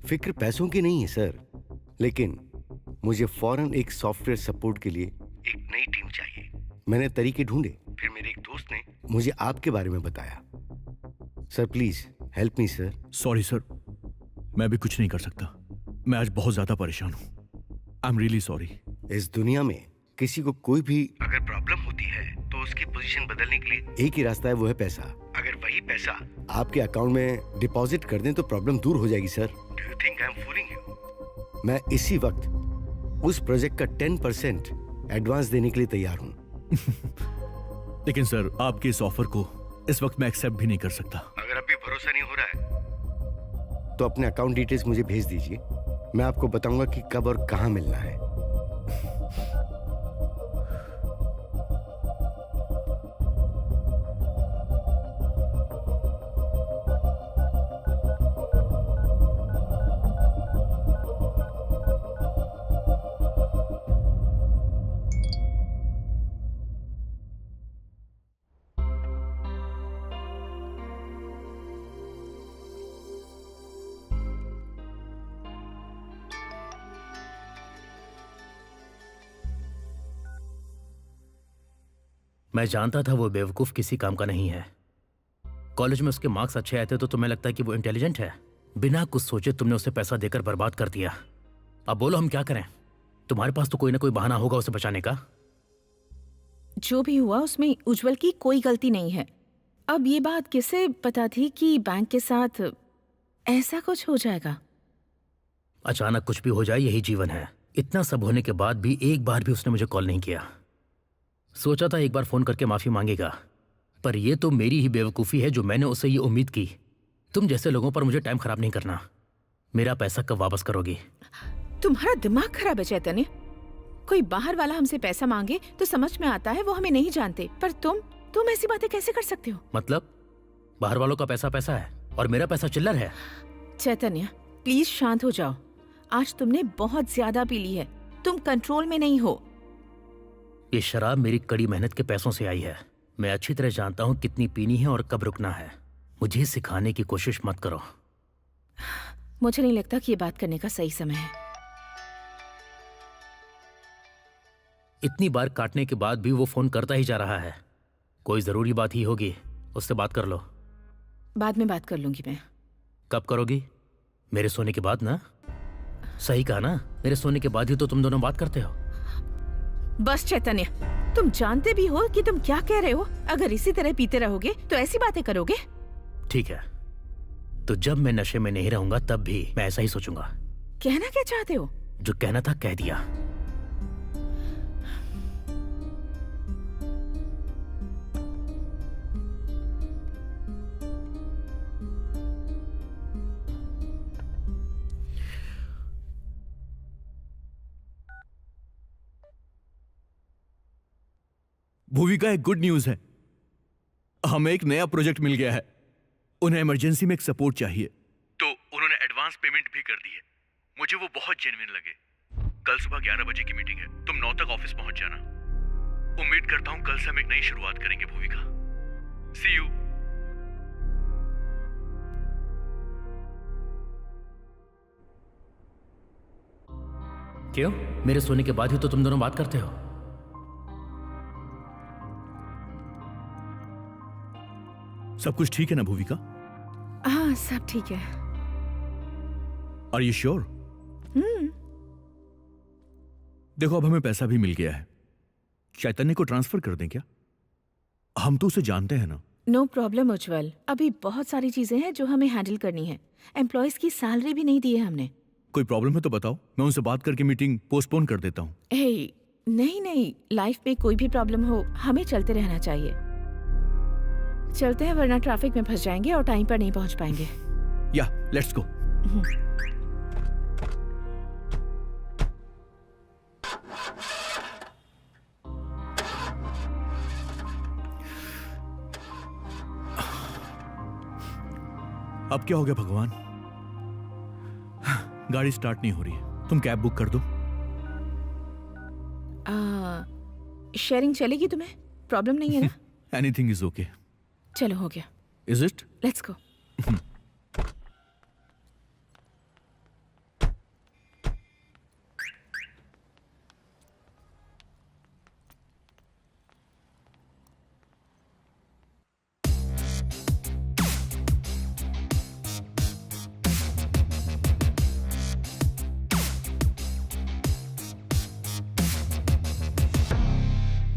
फिक्र पैसों की नहीं है सर, लेकिन मुझे फौरन एक सॉफ्टवेयर सपोर्ट के लिए एक नई टीम चाहिए। मैंने तरीके ढूंढे, फिर मेरे एक दोस्त ने मुझे आपके बारे में बताया। Sir please help me sir. Sorry sir, मैं भी कुछ नहीं कर सकता। मैं आज बहुत ज्यादा परेशान हूं। I am really sorry. इस दुनिया में किसी को कोई भी अगर प्रॉब्लम होती है तो उसकी पोजीशन बदलने के लिए एक ही रास्ता है, वो है पैसा। अगर वही पैसा आपके अकाउंट में डिपॉजिट कर दें तो प्रॉब्लम दूर हो जाएगी sir. Do you think I am fooling you? मैं इसी वक्त उस प्रोजेक्ट का 10% एडवांस देने के लिए तैयार हूँ। लेकिन सर, आपके इस ऑफर को इस वक्त मैं एक्सेप्ट भी नहीं कर सकता। अगर अभी भरोसा नहीं हो रहा है तो अपने अकाउंट डिटेल्स मुझे भेज दीजिए, मैं आपको बताऊंगा कि कब और कहां मिलना है। मैं जानता था वो बेवकूफ किसी काम का नहीं है। कॉलेज में उसके मार्क्स अच्छे आए थे तो तुम्हें लगता है कि वो इंटेलिजेंट है। बिना कुछ सोचे तुमने उसे पैसा देकर बर्बाद कर दिया। अब बोलो हम क्या करें? तुम्हारे पास तो कोई ना कोई बहाना होगा उसे बचाने का। जो भी हुआ उसमें उज्जवल की कोई गलती नहीं है। अब ये बात किसे पता थी कि बैंक के साथ ऐसा कुछ हो जाएगा? अचानक कुछ भी हो जाए, यही जीवन है। इतना सब होने के बाद भी एक बार भी उसने मुझे कॉल नहीं किया। सोचा था एक बार फोन करके माफी मांगेगा, पर यह तो मेरी ही बेवकूफ़ी है जो मैंने उससे ये उम्मीद की। तुम जैसे लोगों पर मुझे टाइम खराब नहीं करना। मेरा पैसा कब वापस करोगी? तुम्हारा दिमाग खराब है चैतन्य। कोई बाहर वाला हमसे पैसा मांगे तो समझ में आता है वो हमें नहीं जानते, पर तुम ऐसी बातें कैसे कर सकते हो? मतलब बाहर वालों का पैसा पैसा है और मेरा पैसा चिल्लर है। चैतन्य प्लीज शांत हो जाओ। आज तुमने बहुत ज्यादा पी ली है, तुम कंट्रोल में नहीं हो। ये शराब मेरी कड़ी मेहनत के पैसों से आई है। मैं अच्छी तरह जानता हूँ कितनी पीनी है और कब रुकना है। मुझे सिखाने की कोशिश मत करो। मुझे नहीं लगता कि ये बात करने का सही समय है। इतनी बार काटने के बाद भी वो फोन करता ही जा रहा है। कोई जरूरी बात ही होगी, उससे बात कर लो। बाद में बात कर लूंगी मैं। कब करोगी? मेरे सोने के बाद ना? सही कहा ना, मेरे सोने के बाद ही तो तुम दोनों बात करते हो। बस चैतन्य, तुम जानते भी हो कि तुम क्या कह रहे हो। अगर इसी तरह पीते रहोगे तो ऐसी बातें करोगे। ठीक है, तो जब मैं नशे में नहीं रहूंगा तब भी मैं ऐसा ही सोचूंगा। कहना क्या चाहते हो? जो कहना था कह दिया। भूविका, एक गुड न्यूज है। हमें एक नया प्रोजेक्ट मिल गया है। उन्हें इमरजेंसी में एक सपोर्ट चाहिए, तो उन्होंने एडवांस पेमेंट भी कर दी है। मुझे वो बहुत जेन्युइन लगे। कल सुबह 11 बजे की मीटिंग है, तुम 9 तक ऑफिस पहुंच जाना। उम्मीद करता हूं कल से हम एक नई शुरुआत करेंगे भूविका। सी यू। क्यों? मेरे सोने के बाद ही तो तुम दोनों बात करते हो। सब कुछ ठीक है ना भूविका? हाँ, सब ठीक है। Are you sure? देखो, अब हमें पैसा भी मिल गया है। चैतन्य को ट्रांसफर कर दें क्या? हम तो उसे जानते हैं ना। नो प्रॉब्लम उज्जवल, अभी बहुत सारी चीजें हैं जो हमें हैंडल करनी है। एम्प्लॉयज की सैलरी भी नहीं दी है हमने। कोई प्रॉब्लम है तो बताओ, मैं उनसे बात करके मीटिंग पोस्टपोन कर देता हूं। हे, नहीं नहीं, लाइफ में कोई भी प्रॉब्लम हो हमें चलते रहना चाहिए। चलते हैं, वरना ट्रैफिक में फंस जाएंगे और टाइम पर नहीं पहुंच पाएंगे। या लेट्स गो। अब क्या हो गया भगवान? गाड़ी स्टार्ट नहीं हो रही है। तुम कैब बुक कर दो। शेयरिंग चलेगी तुम्हें? प्रॉब्लम नहीं है ना? Anything is okay. चलो, हो गया। Is it? Let's go.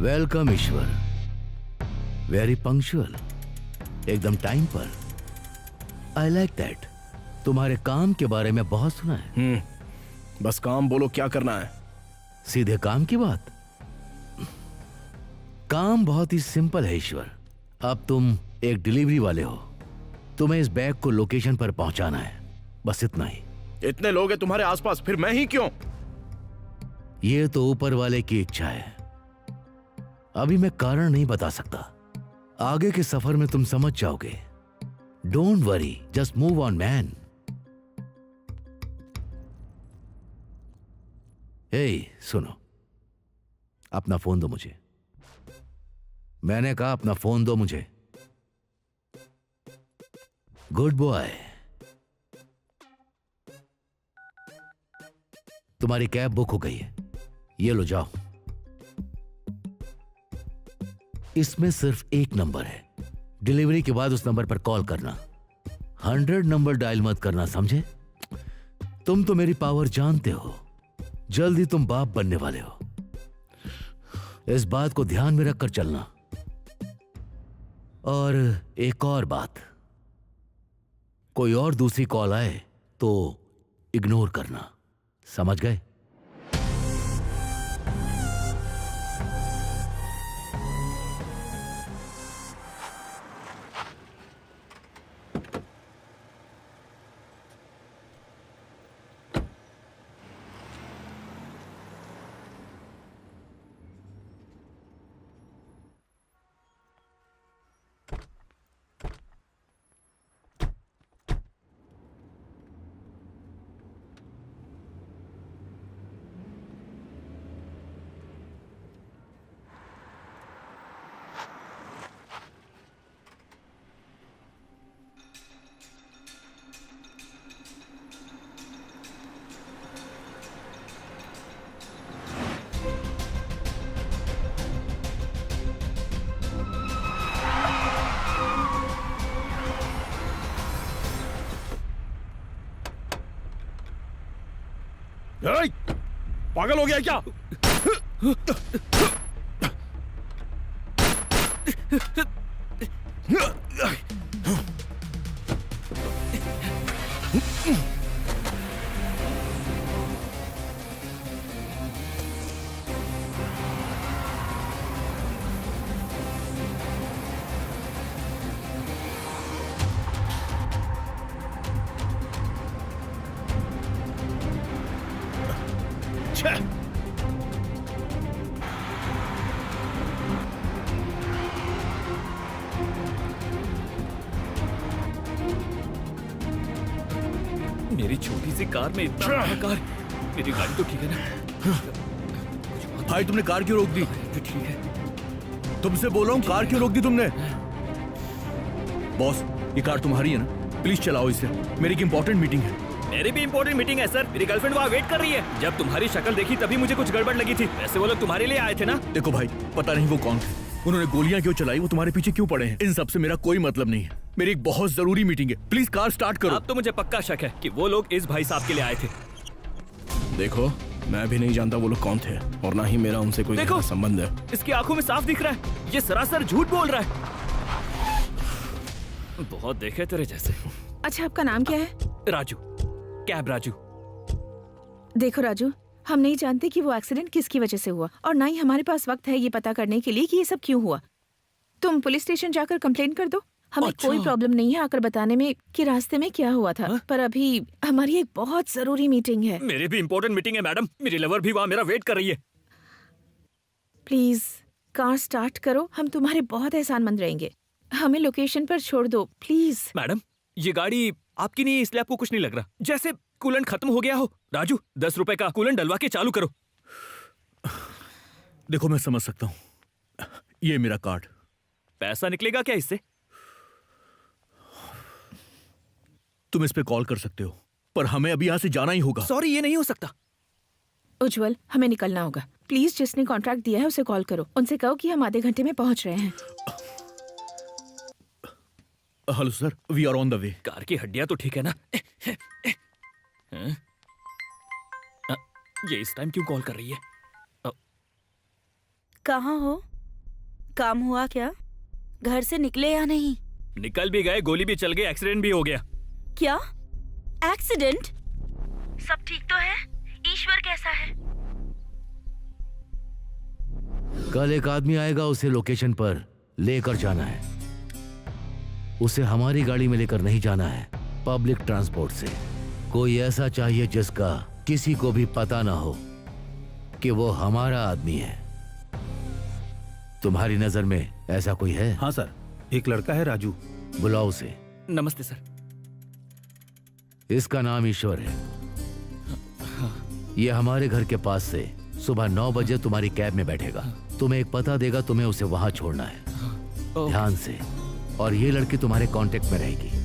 Welcome Ishwar, very punctual, एकदम टाइम पर। I like that. तुम्हारे काम के बारे में बहुत सुना है। बस काम बोलो, क्या करना है? सीधे काम की बात। काम बहुत ही सिंपल है ईश्वर। अब तुम एक डिलीवरी वाले हो। तुम्हें इस बैग को लोकेशन पर पहुंचाना है, बस इतना ही। इतने लोग हैं तुम्हारे आसपास, फिर मैं ही क्यों? ये तो ऊपर वाले की इच्छा है। अभी मैं कारण नहीं बता सकता। आगे के सफर में तुम समझ जाओगे। Don't worry, just move on man. Hey, सुनो, अपना फोन दो मुझे। मैंने कहा अपना फोन दो मुझे। Good boy. तुम्हारी कैब बुक हो गई है, ये लो, जाओ। इसमें सिर्फ एक नंबर है। डिलीवरी के बाद उस नंबर पर कॉल करना। 100 नंबर डायल मत करना, समझे? तुम तो मेरी पावर जानते हो। जल्दी तुम बाप बनने वाले हो, इस बात को ध्यान में रखकर चलना। और एक और बात, कोई और दूसरी कॉल आए तो इग्नोर करना, समझ गए? पागल हो गया क्या? मेरी छोटी सी कार में इतना बड़ा कार। मेरी गाड़ी तो ठीक है ना? भाई तुमने कार क्यों रोक दी? तो ठीक है। तुमसे बोल रहा हूँ, कार क्यों रोक दी तुमने? बॉस, ये कार तुम्हारी है ना? प्लीज चलाओ इसे, मेरी एक इंपॉर्टेंट मीटिंग है। मेरी भी इंपॉर्टेंट मीटिंग है सर। मेरी गर्लफ्रेंड वहाँ वेट कर रही है। जब तुम्हारी शक्ल देखी तभी मुझे कुछ गड़बड़ लगी थी। वैसे वो लोग तुम्हारे लिए आए थे ना? देखो भाई, पता नहीं वो कौन थे, उन्होंने गोलियां क्यों चलाई, वो तुम्हारे पीछे क्यों पड़े हैं, इन सब से मेरा कोई मतलब नहीं है। मेरी एक बहुत जरूरी मीटिंग है, प्लीज कार स्टार्ट करो। अब तो मुझे पक्का शक है कि वो लोग इस भाई साहब के लिए आए थे। देखो, मैं भी नहीं जानता वो लोग कौन थे और ना ही मेरा उनसे कोई देखो, संबंध है। इसकी आंखों में साफ दिख रहा है, ये सरासर झूठ बोल रहा है। बहुत देखे तेरे जैसे। अच्छा, आपका नाम क्या है? राजू, कैब राजू। देखो राजू, हम नहीं जानते कि वो एक्सीडेंट किसकी वजह से हुआ और ना ही हमारे पास वक्त है ये पता करने के लिए कि ये सब क्यों हुआ। तुम पुलिस स्टेशन जाकर कंप्लेंट कर दो। हमें अच्छा। कोई प्रॉब्लम नहीं है आकर बताने में कि रास्ते में क्या हुआ था। पर अभी हमारी एक बहुत जरूरी मीटिंग है। मेरी भी इंपॉर्टेंट मीटिंग है मैडम। मेरी लवर भी वहाँ मेरा वेट कर रही है। प्लीज कार स्टार्ट करो, हम तुम्हारे बहुत एहसानमंद रहेंगे। हमें लोकेशन पर छोड़ दो प्लीज। मैडम, ये गाड़ी आपकी नहीं है, इसलिए आपको कुछ नहीं लग रहा। जैसे कूलेंट खत्म हो गया हो। राजू, 10 रुपए का कूलेंट डलवा के चालू करो। देखो, मैं समझ सकता हूँ, ये मेरा कार्ड। पैसा निकलेगा क्या इससे? तुम इस पे कॉल कर सकते हो, पर हमें अभी यहाँ से जाना ही होगा। सॉरी, ये नहीं हो सकता। उज्जवल, हमें निकलना होगा। प्लीज जिसने कॉन्ट्रैक्ट दिया है उसे कॉल करो, उनसे कहो कि हम आधे घंटे में पहुंच रहे हैं। Hello sir, we are on the way. Car की हड्डियां तो ठीक है ना? ये इस टाइम क्यों कॉल कर रही है? कहाँ हो? काम हुआ क्या? घर से निकले या नहीं? निकल भी गए, गोली भी चल गई, एक्सीडेंट भी हो गया। क्या एक्सीडेंट? सब ठीक तो है? ईश्वर कैसा है? कल एक आदमी आएगा, उसे लोकेशन पर लेकर जाना है। उसे हमारी गाड़ी में लेकर नहीं जाना है, पब्लिक ट्रांसपोर्ट से। कोई ऐसा चाहिए जिसका किसी को भी पता ना हो कि वो हमारा आदमी है। तुम्हारी नजर में ऐसा कोई है? हाँ सर, एक लड़का है राजू। बुलाओ उसे। नमस्ते सर। इसका नाम ईश्वर है। ये हमारे घर के पास से सुबह 9 बजे तुम्हारी कैब में बैठेगा। तुम्हें एक पता देगा, तुम्हें उसे वहां छोड़ना है। ध्यान से। और ये लड़की तुम्हारे कांटेक्ट में रहेगी।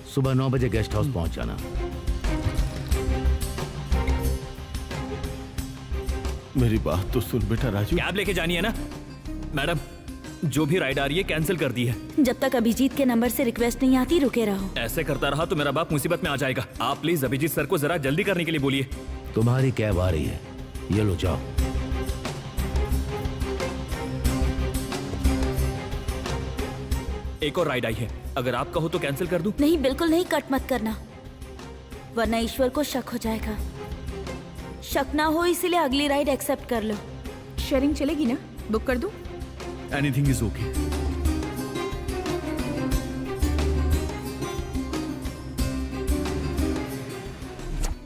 सुबह 9 बजे गेस्ट हाउस पहुंच जाना। मेरी बात तो सुन बेटा राजू। कैब लेके जानी है ना? मैडम, जो भी राइड आ रही है कैंसिल कर दी है। जब तक अभिजीत के नंबर से रिक्वेस्ट नहीं आती रुके रहो। ऐसे करता रहा तो मेरा बाप मुसीबत में आ जाएगा। आप प्लीज अभिजीत सर को जरा जल्दी करने के लिए बोलिए। तुम्हारी कैब आ रही है, ये लो जाओ। एक और राइड आई है, अगर आप कहो तो कैंसिल कर दूं? नहीं, बिल्कुल नहीं, कट मत करना, वरना ईश्वर को शक हो जाएगा। शक ना हो इसीलिए अगली राइड एक्सेप्ट कर लो। शेयरिंग चलेगी ना? बुक कर दूं? Anything is okay.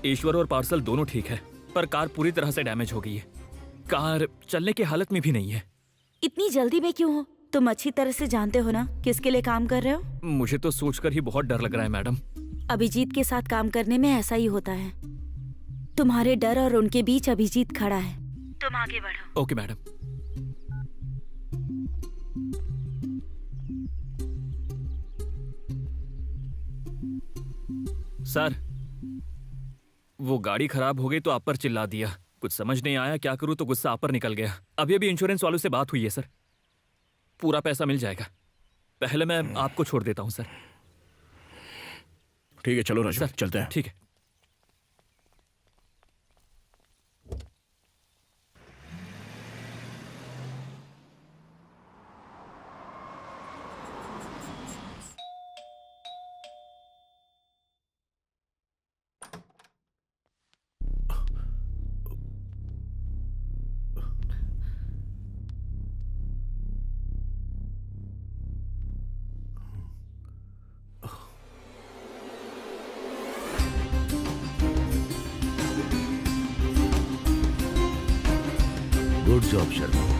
ईश्वर और पार्सल दोनों ठीक है, पर कार पूरी तरह से डैमेज हो गई है। कार चलने की हालत में भी नहीं है। इतनी जल्दी में क्यों हो? तुम अच्छी तरह से जानते हो ना किसके लिए काम कर रहे हो। मुझे तो सोचकर ही बहुत डर लग रहा है मैडम। अभिजीत के साथ काम करने में ऐसा ही होता है। तुम्हारे डर और उनके बीच अभिजीत खड़ा है। तुम आगे बढ़ो। Okay madam. सर, वो गाड़ी खराब हो गई तो आप पर चिल्ला दिया। कुछ समझ नहीं आया क्या करूं, तो गुस्सा आप पर निकल गया। अभी अभी इंश्योरेंस वालों से बात हुई है सर, पूरा पैसा मिल जाएगा। पहले मैं आपको छोड़ देता हूं सर। ठीक है चलो राजू, सर चलते हैं। ठीक है। Good job Sharma.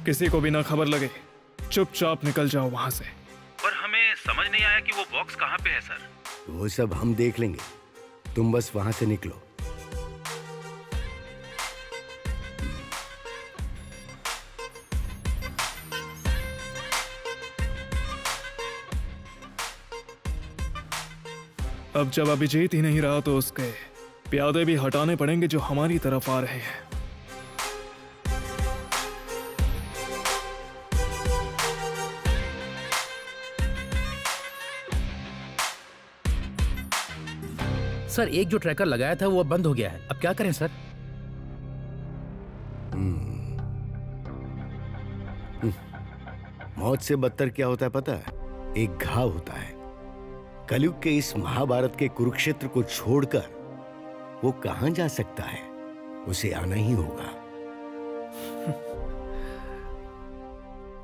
किसी को भी ना खबर लगे, चुपचाप निकल जाओ वहां से। पर हमें समझ नहीं आया कि वो बॉक्स कहाँ पे है सर। वो सब हम देख लेंगे, तुम बस वहां से निकलो। अब जब अभिजीत ही नहीं रहा तो उसके प्यादे भी हटाने पड़ेंगे जो हमारी तरफ आ रहे हैं। सर एक जो ट्रैकर लगाया था वो अब बंद हो गया है, अब क्या करें सर? मौत से बदतर क्या होता है पता है? एक घाव होता है। कलयुग के इस महाभारत के कुरुक्षेत्र को छोड़कर वो कहां जा सकता है? उसे आना ही होगा।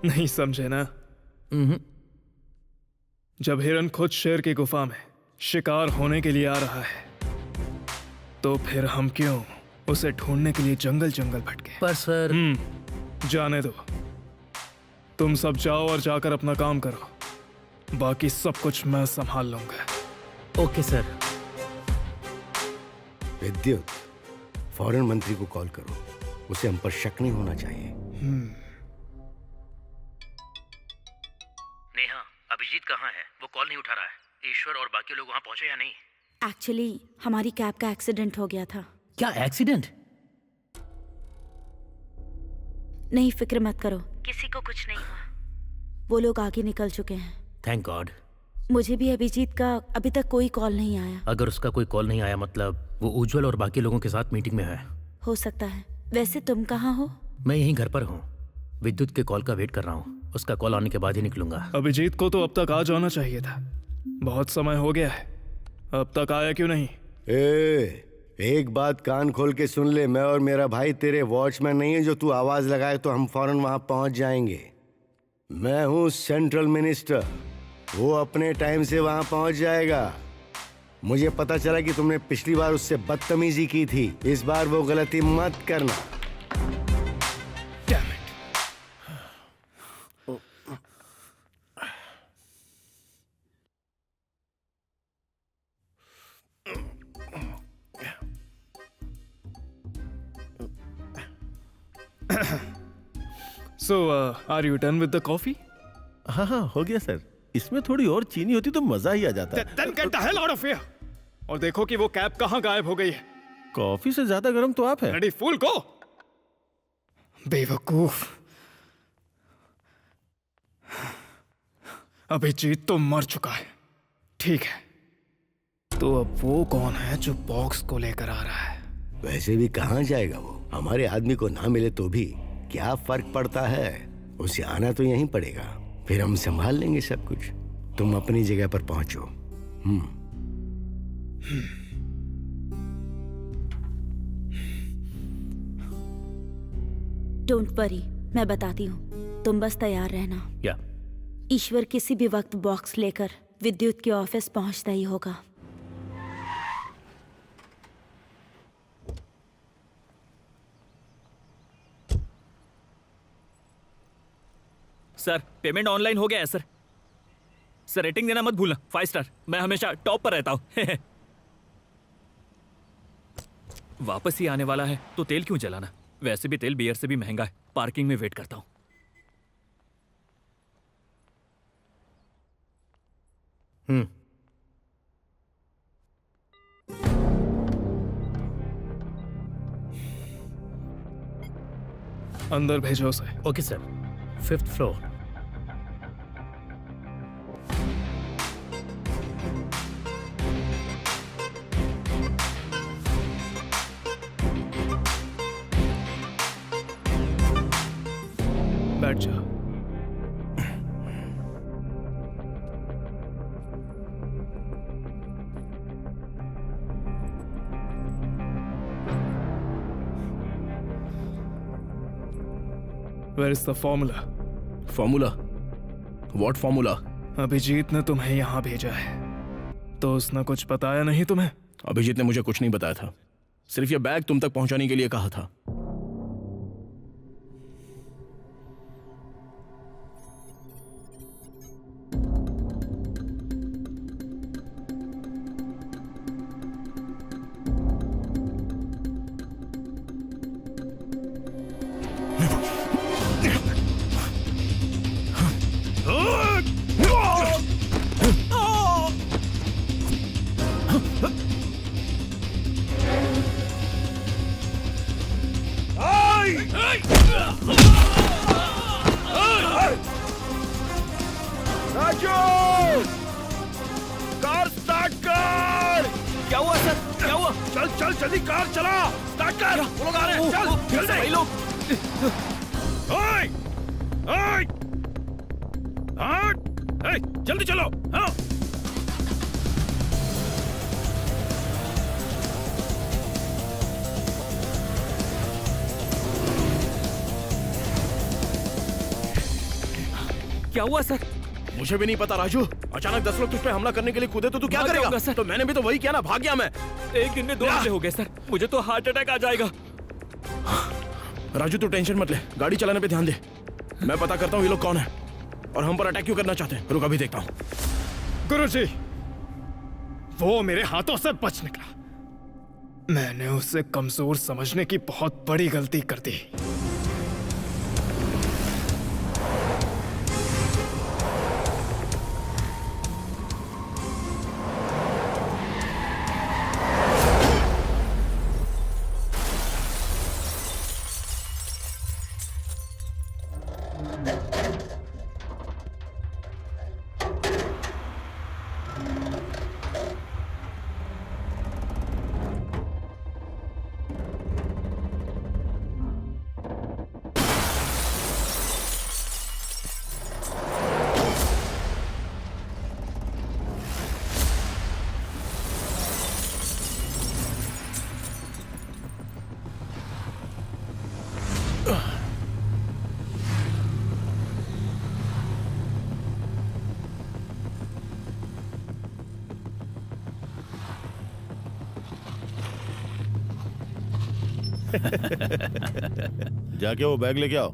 नहीं समझे ना? जब हिरन खुद शेर की गुफा में शिकार होने के लिए आ रहा है, तो फिर हम क्यों उसे ढूंढने के लिए जंगल जंगल भटके? पर सर जाने दो, तुम सब जाओ और जाकर अपना काम करो, बाकी सब कुछ मैं संभाल लूंगा। Okay sir. विद्युत, फॉरेन मंत्री को कॉल करो, उसे हम पर शक नहीं होना चाहिए। नेहा, अभिजीत कहाँ है? वो कॉल नहीं उठा रहा है। ईश्वर और बाकी लोग वहां पहुंचे या नहीं? एक्चुअली हमारी कैब का एक्सीडेंट हो गया था। क्या एक्सीडेंट? नहीं, फिक्र मत करो, किसी को कुछ नहीं हुआ। वो लोग आगे निकल चुके हैं। Thank God. मुझे भी अभिजीत का अभी तक कोई कॉल नहीं आया। अगर उसका कोई कॉल नहीं आया मतलब वो उज्जवल और बाकी लोगों के साथ मीटिंग में है। हो सकता है। वैसे तुम कहाँ हो? मैं यहीं घर पर हूँ, विद्युत के कॉल का वेट कर रहा हूँ। उसका कॉल आने के बाद ही निकलूंगा। अभिजीत को तो अब तक आ जाना चाहिए था, बहुत समय हो गया है, अब तक आया क्यों नहीं? एक बात कान खोल के सुन ले, मैं और मेरा भाई तेरे वॉचमैन नहीं है जो तू आवाज लगाए तो हम फौरन वहां पहुंच जाएंगे। मैं हूं सेंट्रल मिनिस्टर, वो अपने टाइम से वहां पहुंच जाएगा। मुझे पता चला कि तुमने पिछली बार उससे बदतमीजी की थी, इस बार वो गलती मत करना। Damn it. So, are you done with the coffee? हाँ हाँ हो गया सर। इसमें थोड़ी और चीनी होती तो मजा ही आ जाता। Then get the hell out of here. और देखो कि वो कैब कहाँ गायब हो गई है। कॉफी से ज्यादा गर्म तो आप है। रेडी फूल को। बेवकूफ। अभिजीत तो मर चुका है, ठीक है, तो अब वो कौन है जो बॉक्स को लेकर आ रहा है? वैसे भी कहाँ जाएगा वो? हमारे आदमी को ना मिले तो भी क्या फर्क पड़ता है, उसे आना तो यहीं पड़ेगा, फिर हम संभाल लेंगे सब कुछ। तुम अपनी जगह पर पहुंचो। डोंट वरी, मैं बताती हूँ, तुम बस तैयार रहना। या ईश्वर किसी भी वक्त बॉक्स लेकर विद्युत के ऑफिस पहुंचता ही होगा। सर पेमेंट ऑनलाइन हो गया है सर। सर रेटिंग देना मत भूलना, 5 स्टार। मैं हमेशा टॉप पर रहता हूँ। वापस ही आने वाला है तो तेल क्यों जलाना? वैसे भी तेल बियर से भी महंगा है। पार्किंग में वेट करता हूँ। अंदर भेजो उसे। Okay sir. 5th floor. बैठ जा। Where is the formula? Formula? What formula? Abhijit ने तुम्हें यहाँ भेजा है, तो उसने कुछ बताया नहीं तुम्हें? अभिजीत ने मुझे कुछ नहीं बताया था, सिर्फ ये बैग तुम तक पहुंचाने के लिए कहा था। राजू! कार स्टार्ट कर! क्या हुआ सर? क्या हुआ? चल चल जल्दी कार चला! स्टार्ट कर! वो लोग आ रहे हैं! चल जल्दी! भाई लोग ओए! ओए! हाँ! जल्दी चलो! हाँ! क्या हुआ सर? मुझे भी नहीं पता राजू। अचानक 10 लोग तुझ पे हमला करने के लिए कूदे तो तू क्या भाग करेगा? जाऊंगा, सर। तो मैंने भी तो वही किया ना, भाग गया मैं। एक दिन में 2 हमले हो गए सर। मुझे तो हार्ट अटैक आ जाएगा। राजू तू टेंशन मत ले, गाड़ी चलाने पे ध्यान दे। मैं पता करता हूँ ये लोग कौन है और हम पर अटैक क्यों करना चाहते हैं। रुक अभी देखता हूँ। गुरुजी, वो मेरे हाथों से बच निकला। मैंने उसे कमजोर समझने की बहुत बड़ी गलती कर दी। जाके वो बैग लेके आओ।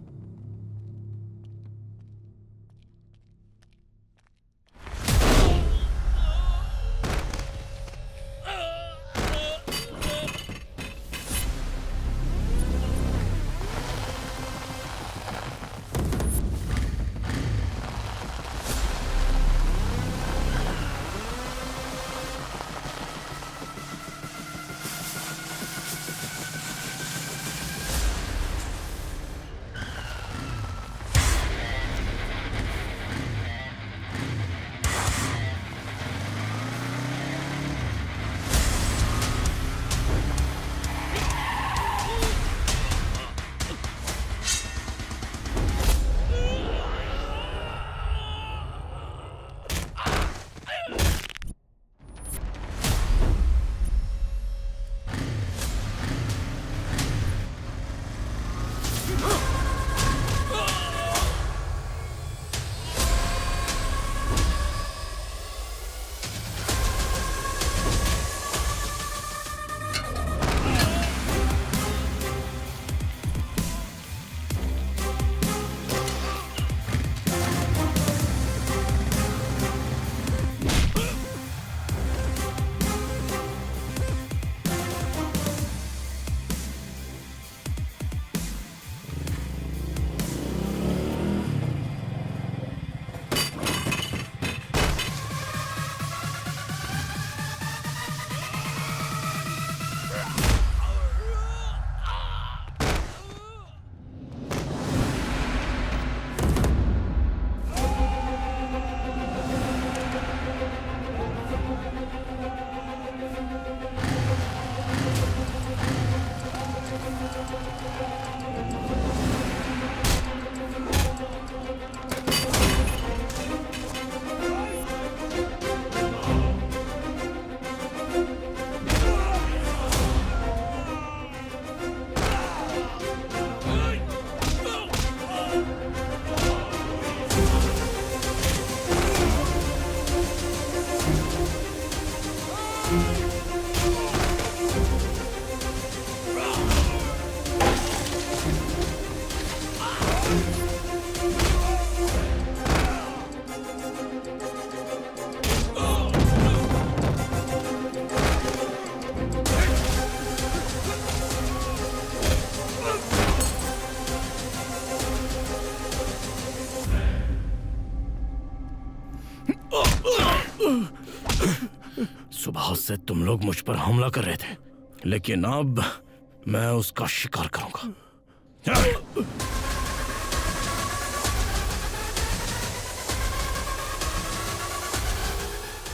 सुबह से तुम लोग मुझ पर हमला कर रहे थे, लेकिन अब मैं उसका शिकार करूंगा।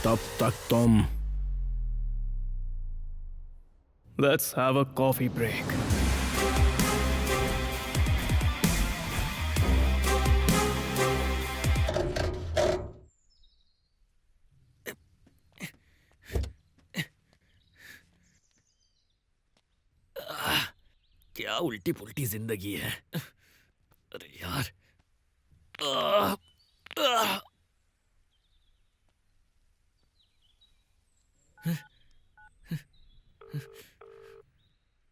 तब तक तुम Let's have a coffee break. क्या उल्टी पुल्टी जिंदगी है। अरे यार। आह, आह।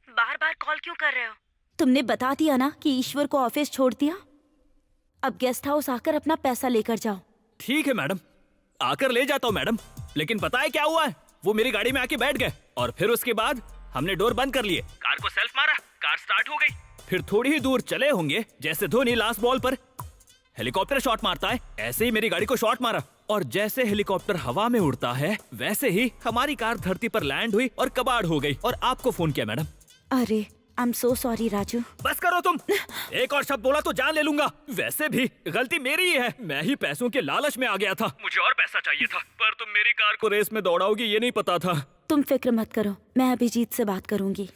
बार बार कॉल क्यों कर रहे हो? तुमने बता दिया ना कि ईश्वर को ऑफिस छोड़ दिया। अब गेस्ट हाउस आकर अपना पैसा लेकर जाओ। ठीक है मैडम, आकर ले जाता हूँ मैडम। लेकिन पता है क्या हुआ है? वो मेरी गाड़ी में आके बैठ गए और फिर उसके बाद हमने डोर बंद कर लिए, कार को सेल्फ मारा, कार स्टार्ट हो गई। फिर थोड़ी ही दूर चले होंगे, जैसे धोनी लास्ट बॉल पर हेलीकॉप्टर शॉट मारता है, ऐसे ही मेरी गाड़ी को शॉट मारा। और जैसे हेलीकॉप्टर हवा में उड़ता है, वैसे ही हमारी कार धरती पर लैंड हुई और कबाड़ हो गई और आपको फोन किया मैडम। अरे I am so sorry Raju. बस करो तुम, एक और शब्द बोला तो जान ले लूंगा। वैसे भी गलती मेरी ही है, मैं ही पैसों के लालच में आ गया था। मुझे और पैसा चाहिए था, पर तुम मेरी कार को रेस में दौड़ाओगी ये नहीं पता था। तुम फिक्र मत करो, मैं अभिजीत से बात करूंगी।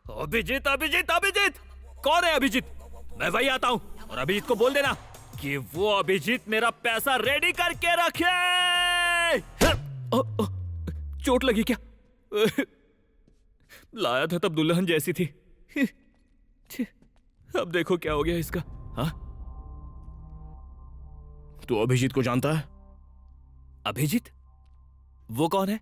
अभिजीत अभिजीत अभिजीत, कौन है अभिजीत? मैं वही आता हूँ और अभिजीत को बोल देना कि वो अभिजीत मेरा पैसा रेडी करके रखे। चोट लगी क्या? लाया था तब दुल्हन जैसी थी। अब देखो क्या हो गया इसका। हाँ, तू अभिजीत को जानता है? अभिजीत? वो कौन है?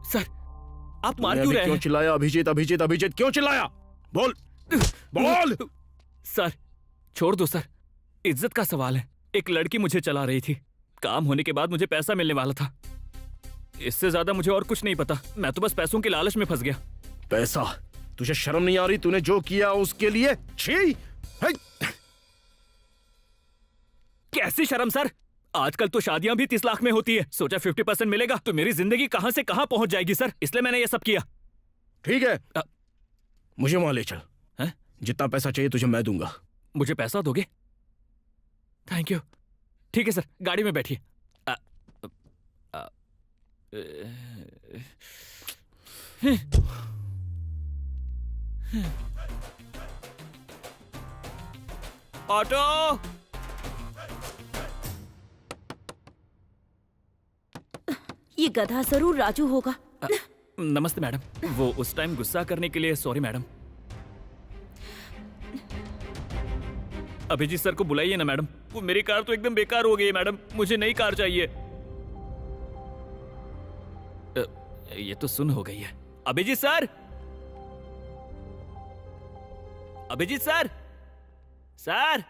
सर, आप मार क्यों रहे हैं? क्यों चिल्लाया? अभिजीत अभिजीत अभिजीत क्यों चिल्लाया? बोल बोल। सर छोड़ दो सर, इज्जत का सवाल है। एक लड़की मुझे चला रही थी, काम होने के बाद मुझे पैसा मिलने वाला था। इससे ज्यादा मुझे और कुछ नहीं पता, मैं तो बस पैसों के लालच में फंस गया। पैसा? तुझे शर्म नहीं आ रही? तूने जो किया उसके लिए छी। कैसी शर्म सर? आजकल तो शादियां भी 30 लाख में होती है। सोचा 50% मिलेगा तो मेरी जिंदगी कहां से कहां पहुंच जाएगी सर, इसलिए मैंने ये सब किया। ठीक है, मुझे वहां ले चल। है? जितना पैसा चाहिए तुझे मैं दूंगा। मुझे पैसा दोगे? Thank you. ठीक है सर, गाड़ी में बैठिए। ऑटो। ये गधा जरूर राजू होगा। नमस्ते मैडम, वो उस टाइम गुस्सा करने के लिए सॉरी मैडम। अभिजीत सर को बुलाइए ना मैडम, वो मेरी कार तो एकदम बेकार हो गई है मैडम, मुझे नई कार चाहिए। ये तो सुन हो गई है। Abhijit sir, Abhijit sir, sir,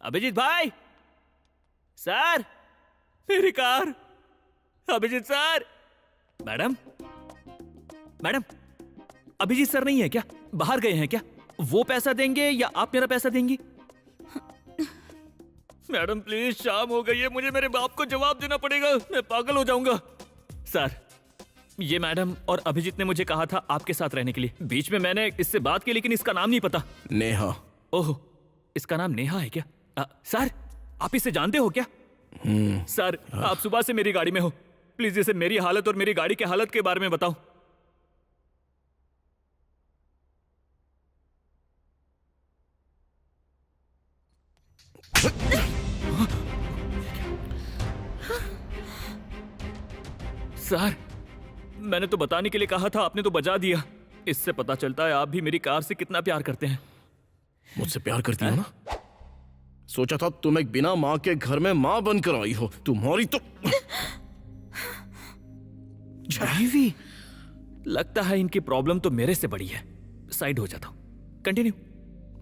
Abhijit भाई, सर, मेरी car. Abhijit sir. Madam, madam, Abhijit sir नहीं है क्या? बाहर गए हैं क्या? वो पैसा देंगे या आप मेरा पैसा देंगी? मैडम प्लीज, शाम हो गई है, मुझे मेरे बाप को जवाब देना पड़ेगा, मैं पागल हो जाऊंगा। सर, ये मैडम और अभिजीत ने मुझे कहा था आपके साथ रहने के लिए। बीच में मैंने इससे बात की, लेकिन इसका नाम नहीं पता। नेहा। ओह, इसका नाम नेहा है क्या? सर, आप इसे जानते हो क्या? सर, आप सुबह से मेरी गाड़ी में हो, प्लीज इसे मेरी हालत और मेरी गाड़ी की हालत के बारे में बताओ। सर, मैंने तो बताने के लिए कहा था, आपने तो बजा दिया। इससे पता चलता है आप भी मेरी कार से कितना प्यार करते हैं। मुझसे प्यार करती हो ना? सोचा था तुम एक बिना माँ के घर में माँ बनकर आई हो। तुम्हारी तो बीवी। लगता है इनकी प्रॉब्लम तो मेरे से बड़ी है। साइड हो जाता हूं। कंटिन्यू।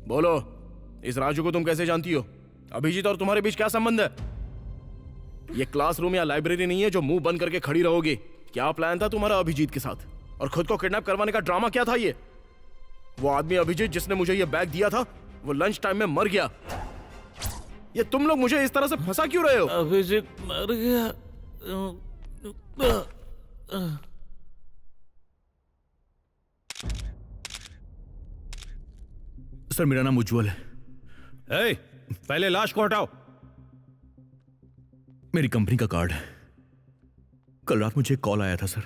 बोलो, इस राजू को तुम कैसे जानती हो? अभिजीत और तुम्हारे बीच क्या संबंध है? ये क्लासरूम या लाइब्रेरी नहीं है जो मुंह बंद करके खड़ी रहोगे। क्या प्लान था तुम्हारा अभिजीत के साथ? और खुद को किडनैप करवाने का ड्रामा क्या था ये? वो आदमी अभिजीत जिसने मुझे ये बैग दिया था, वो लंच टाइम में मर गया। ये तुम लोग मुझे इस तरह से फंसा क्यों रहे हो? अभिजीत मर गया। सर मेरा नाम उज्जवल है। ए, पहले लाश को हटाओ। मेरी कंपनी का कार्ड है। कल रात मुझे एक कॉल आया था सर।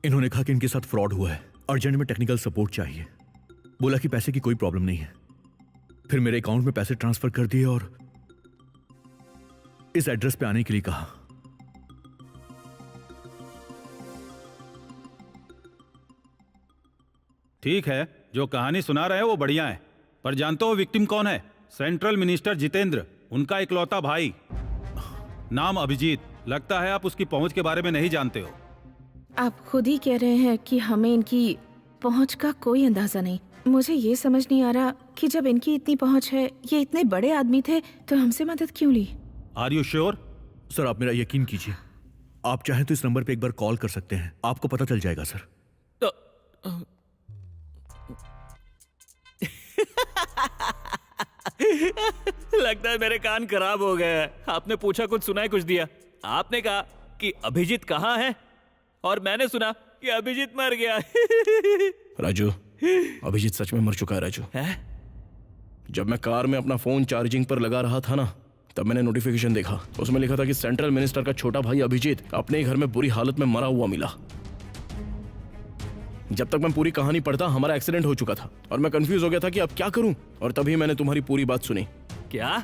इन्होंने कहा कि इनके साथ फ्रॉड हुआ है, अर्जेंट में टेक्निकल सपोर्ट चाहिए। बोला कि पैसे की कोई प्रॉब्लम नहीं है। फिर मेरे अकाउंट में पैसे ट्रांसफर कर दिए और इस एड्रेस पे आने के लिए कहा। ठीक है, जो कहानी सुना रहे हैं वो बढ़िया है, पर जानते हो विक्टिम कौन है? सेंट्रल मिनिस्टर जितेंद्र, उनका इकलौता भाई, नाम अभिजीत। लगता है आप उसकी पहुंच के बारे में नहीं जानते हो। आप खुद ही कह रहे हैं कि हमें इनकी पहुंच का कोई अंदाजा नहीं। मुझे ये समझ नहीं आ रहा कि जब इनकी इतनी पहुंच है, ये इतने बड़े आदमी थे, तो हमसे मदद क्यों ली? Are you sure? सर आप मेरा यकीन कीजिए, आप चाहें तो इस नंबर पे एक बार कॉल कर सकते हैं, आपको पता चल जाएगा सर। लगता है मेरे कान खराब हो गए हैं। आपने पूछा कुछ सुना है कुछ दिया। आपने कहा कि अभिजीत कहाँ है और मैंने सुना कि अभिजीत मर गया। राजू, अभिजीत सच में मर चुका है राजू। है? जब मैं कार में अपना फोन चार्जिंग पर लगा रहा था ना, तब मैंने नोटिफिकेशन देखा। उसमें लिखा था कि सेंट्रल मिनिस्टर का छोटा भाई अभिजीत अपने ही घर में बुरी हालत में मरा हुआ मिला। जब तक मैं पूरी कहानी पढ़ता, हमारा एक्सीडेंट हो चुका था और मैं कंफ्यूज हो गया था कि अब क्या करूं। और तभी मैंने तुम्हारी पूरी बात सुनी। क्या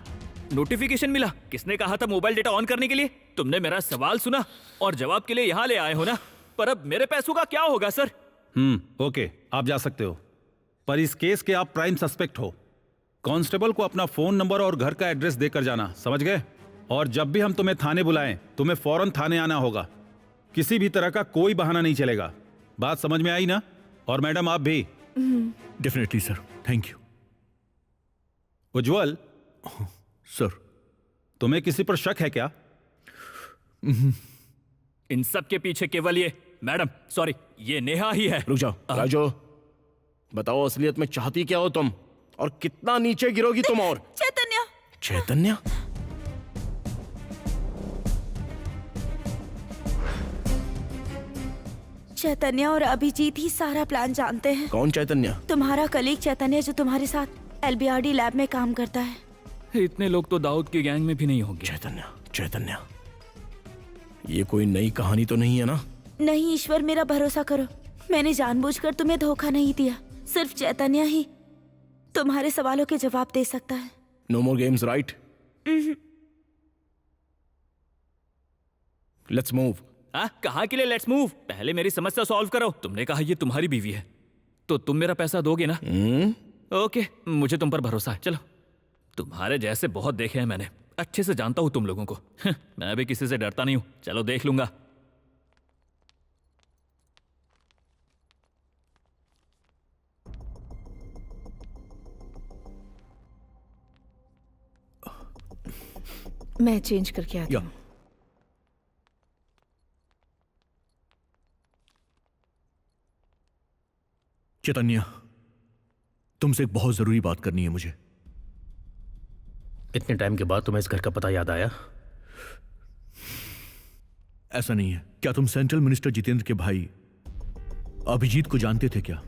नोटिफिकेशन मिला? किसने कहा था मोबाइल डेटा ऑन करने के लिए? तुमने मेरा सवाल सुना और जवाब के लिए यहाँ ले आए हो ना? पर अब मेरे पैसों का क्या होगा सर? ओके, आप जा सकते हो, पर इस केस के आप प्राइम सस्पेक्ट हो। कांस्टेबल को अपना फोन नंबर और घर का एड्रेस देकर जाना, समझ गए? और जब भी हम तुम्हें थाने बुलाएं, तुम्हें फौरन थाने आना होगा। किसी भी तरह का कोई बहाना नहीं चलेगा। बात समझ में आई ना? और मैडम आप भी। Definitely sir, thank you. Ujjwal sir, तुम्हें किसी पर शक है क्या? इन सब के पीछे केवल ये मैडम, सॉरी, ये नेहा ही है। रुक जाओ राजू, बताओ असलियत में चाहती क्या हो तुम और कितना नीचे गिरोगी तुम? और चैतन्य, चैतन्य? चैतन्य और अभिजीत ही सारा प्लान जानते हैं। कौन चैतन्य? तुम्हारा कलीग चैतन्य जो तुम्हारे साथ एलबीआरडी लैब में काम करता है। इतने लोग तो दाऊद की गैंग में भी नहीं होंगे। चैतन्य, चैतन्य, ये कोई नई कहानी तो नहीं है ना? नहीं ईश्वर, मेरा भरोसा करो, मैंने जानबूझकर तुम्हें धोखा नहीं दिया। सिर्फ चैतन्य ही तुम्हारे सवालों के जवाब दे सकता है। No more games, right? Let's move. कहाँ के लिए लेट्स मूव? पहले मेरी समस्या सॉल्व करो। तुमने कहा ये तुम्हारी बीवी है, तो तुम मेरा पैसा दोगे ना? ओके, मुझे तुम पर भरोसा है। चलो, तुम्हारे जैसे बहुत देखे हैं मैंने, अच्छे से जानता हूं तुम लोगों को। मैं भी किसी से डरता नहीं हूं। चलो देख लूंगा। मैं चेंज करके आती हूँ। चैतन्य, तुमसे एक बहुत जरूरी बात करनी है मुझे। इतने टाइम के बाद तुम्हें इस घर का पता याद आया? ऐसा नहीं है। क्या तुम सेंट्रल मिनिस्टर जितेंद्र के भाई अभिजीत को जानते थे क्या?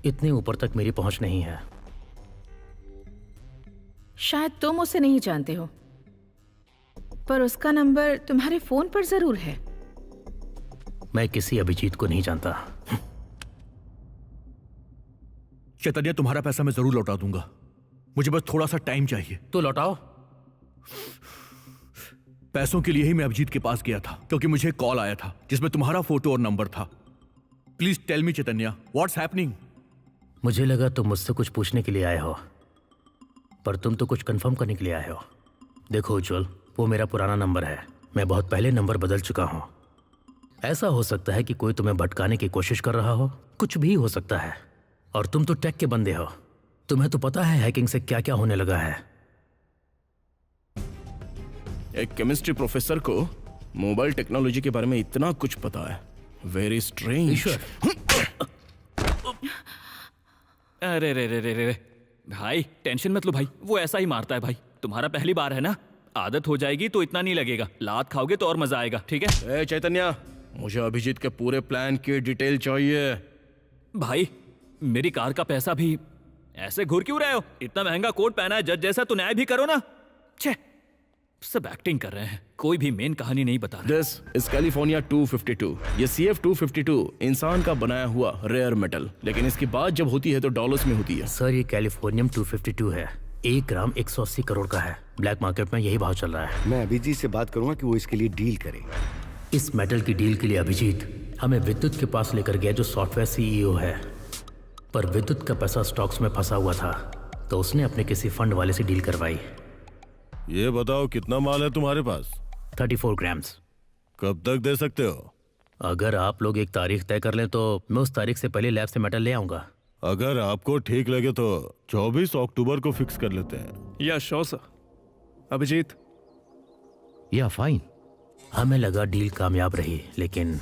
इतने ऊपर तक मेरी पहुंच नहीं है। शायद तुम उसे नहीं जानते हो, पर उसका नंबर तुम्हारे फोन पर जरूर है। मैं किसी अभिजीत को नहीं जानता। चैतन्य, तुम्हारा पैसा मैं जरूर लौटा दूंगा, मुझे बस थोड़ा सा टाइम चाहिए। तो लौटाओ। पैसों के लिए ही मैं अभिजीत के पास गया था, क्योंकि मुझे एक कॉल आया था जिसमें तुम्हारा फोटो और नंबर था। Please tell me Chaitanya, what's happening? मुझे लगा तुम मुझसे कुछ पूछने के लिए आए हो, पर तुम तो कुछ कंफर्म करने के लिए आए हो। देखो उज्जवल, वो मेरा पुराना नंबर है। मैं बहुत पहले नंबर बदल चुका हूं। ऐसा हो सकता है कि कोई तुम्हें भटकाने की कोशिश कर रहा हो, कुछ भी हो सकता है। और तुम तो टेक के बंदे हो, तुम्हें तो पता है हैकिंग से क्या क्या होने लगा है। एक केमिस्ट्री प्रोफेसर को मोबाइल टेक्नोलॉजी के बारे में इतना कुछ पता है। Very strange. अरे रे रे रे रे, भाई टेंशन मत लो भाई, वो ऐसा ही मारता है भाई। तुम्हारा पहली बार है ना, आदत हो जाएगी तो इतना नहीं लगेगा। लात खाओगे तो और मजा आएगा, ठीक है? ए चैतन्य, मुझे अभिजीत के पूरे प्लान की डिटेल चाहिए। भाई मेरी कार का पैसा भी, ऐसे घूर क्यों रहे हो? इतना महंगा कोट पहना है जज जैसा, तो न्याय भी करो ना। छे, सब एक्टिंग कर रहे हैं, कोई भी मेन कहानी नहीं बता रहे। This is California 252। ये CF 252 इंसान का बनाया हुआ रेयर मेटल, लेकिन इसकी बात जब होती है तो डॉलर्स में होती है। सर ये कैलिफोर्नियम 252 है, 1 ग्राम 180 करोड़ का है। ब्लैक मार्केट में यही भाव चल रहा है। मैं अभिजीत से बात करूंगा कि वो इसके लिए डील करे। इस मेटल की डील के लिए अभिजीत हमें विद्युत के पास लेकर गया, जो सॉफ्टवेयर CEO है। पर विद्युत का पैसा स्टॉक्स में फंसा हुआ था, तो उसने अपने किसी फंड वाले से डील करवाई। ये बताओ कितना माल है तुम्हारे पास? 34 ग्राम्स। कब तक दे सकते हो? अगर आप लोग एक तारीख तय कर लें तो मैं उस तारीख से पहले लैब से मेटल ले आऊंगा। अगर आपको ठीक लगे तो 24 अक्टूबर को फिक्स कर लेते हैं। या श्योर सर। अभिजीत, या फाइन। हमें लगा डील कामयाब रही, लेकिन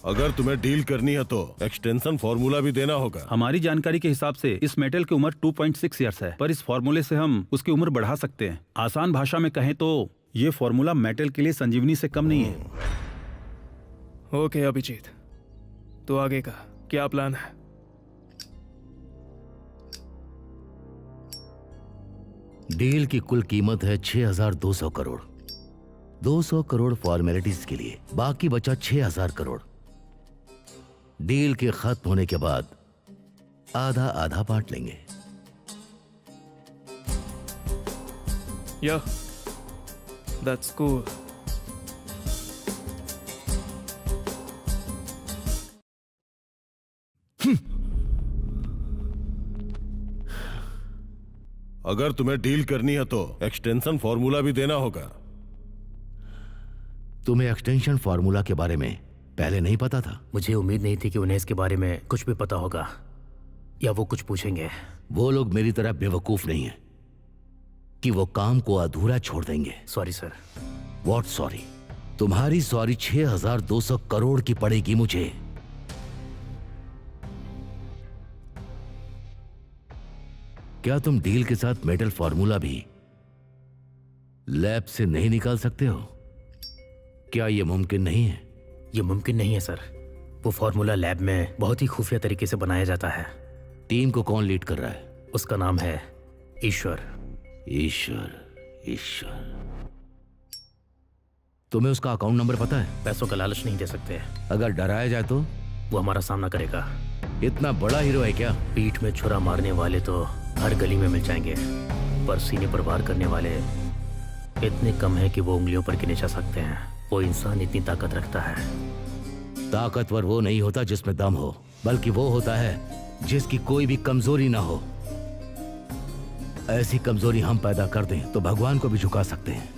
अगर तुम्हें डील करनी है तो एक्सटेंशन फॉर्मूला भी देना होगा। हमारी जानकारी के हिसाब से इस मेटल की उम्र 2.6 ईयर्स है, पर इस फॉर्मूले से हम उसकी उम्र बढ़ा सकते हैं। आसान भाषा में कहें तो ये फॉर्मूला मेटल के लिए संजीवनी से कम नहीं है। ओके अभिजीत, तो आगे का क्या प्लान है? डील की कुल कीमत है 6,200 करोड़। 200 करोड़ फॉर्मेलिटीज के लिए, बाकी बचा 6,000 करोड़। डील के खत्म होने के बाद आधा आधा बांट लेंगे। या दैट्स कूल। अगर तुम्हें डील करनी है तो एक्सटेंशन फॉर्मूला भी देना होगा। तुम्हें एक्सटेंशन फॉर्मूला के बारे में पहले नहीं पता था? मुझे उम्मीद नहीं थी कि उन्हें इसके बारे में कुछ भी पता होगा या वो कुछ पूछेंगे। वो लोग मेरी तरह बेवकूफ नहीं है कि वो काम को अधूरा छोड़ देंगे। Sorry sir. What sorry? तुम्हारी सॉरी 6,200 करोड़ की पड़ेगी मुझे। क्या तुम डील के साथ मेटल फॉर्मूला भी लैब से नहीं निकाल सकते हो? क्या यह मुमकिन नहीं है? ये मुमकिन नहीं है सर। वो फॉर्मूला लैब में बहुत ही खुफिया तरीके से बनाया जाता है। टीम को कौन लीड कर रहा है? उसका नाम है ईश्वर। ईश्वर। ईश्वर। तुम्हें उसका अकाउंट नंबर पता है? पैसों का लालच नहीं दे सकते। अगर डराया जाए तो? वो हमारा सामना करेगा। इतना बड़ा हीरो है क्या? पीठ में छुरा मारने वाले तो हर गली में मिल जाएंगे, पर सीने पर वार करने वाले इतने कम हैं कि वो उंगलियों पर गिने जा सकते हैं। वो इंसान इतनी ताकत रखता है। ताकतवर वो नहीं होता जिसमें दम हो, बल्कि वो होता है जिसकी कोई भी कमजोरी ना हो। ऐसी कमजोरी हम पैदा कर दें तो भगवान को भी झुका सकते हैं।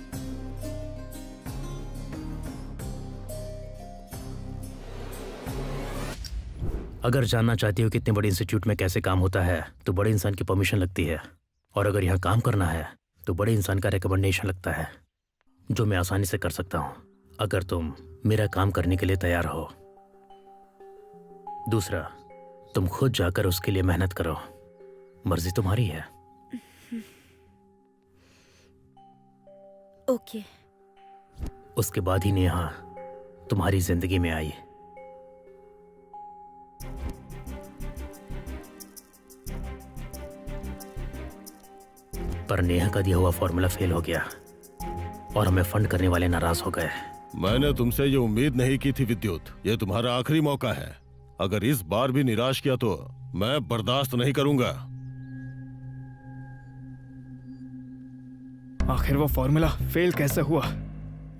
अगर जानना चाहती हो कि इतने बड़े इंस्टीट्यूट में कैसे काम होता है, तो बड़े इंसान की परमिशन लगती है। और अगर यहाँ काम करना है तो बड़े इंसान का रिकमेंडेशन लगता है, जो मैं आसानी से कर सकता हूँ अगर तुम मेरा काम करने के लिए तैयार हो। दूसरा, तुम खुद जाकर उसके लिए मेहनत करो। मर्जी तुम्हारी है। ओके। उसके बाद ही नेहा तुम्हारी जिंदगी में आई। पर नेहा का दिया हुआ फॉर्मूला फेल हो गया और हमें फंड करने वाले नाराज हो गए। मैंने तुमसे ये उम्मीद नहीं की थी विद्युत। ये तुम्हारा आखिरी मौका है। अगर इस बार भी निराश किया तो मैं बर्दाश्त नहीं करूंगा। आखिर वो फॉर्मूला फेल कैसे हुआ?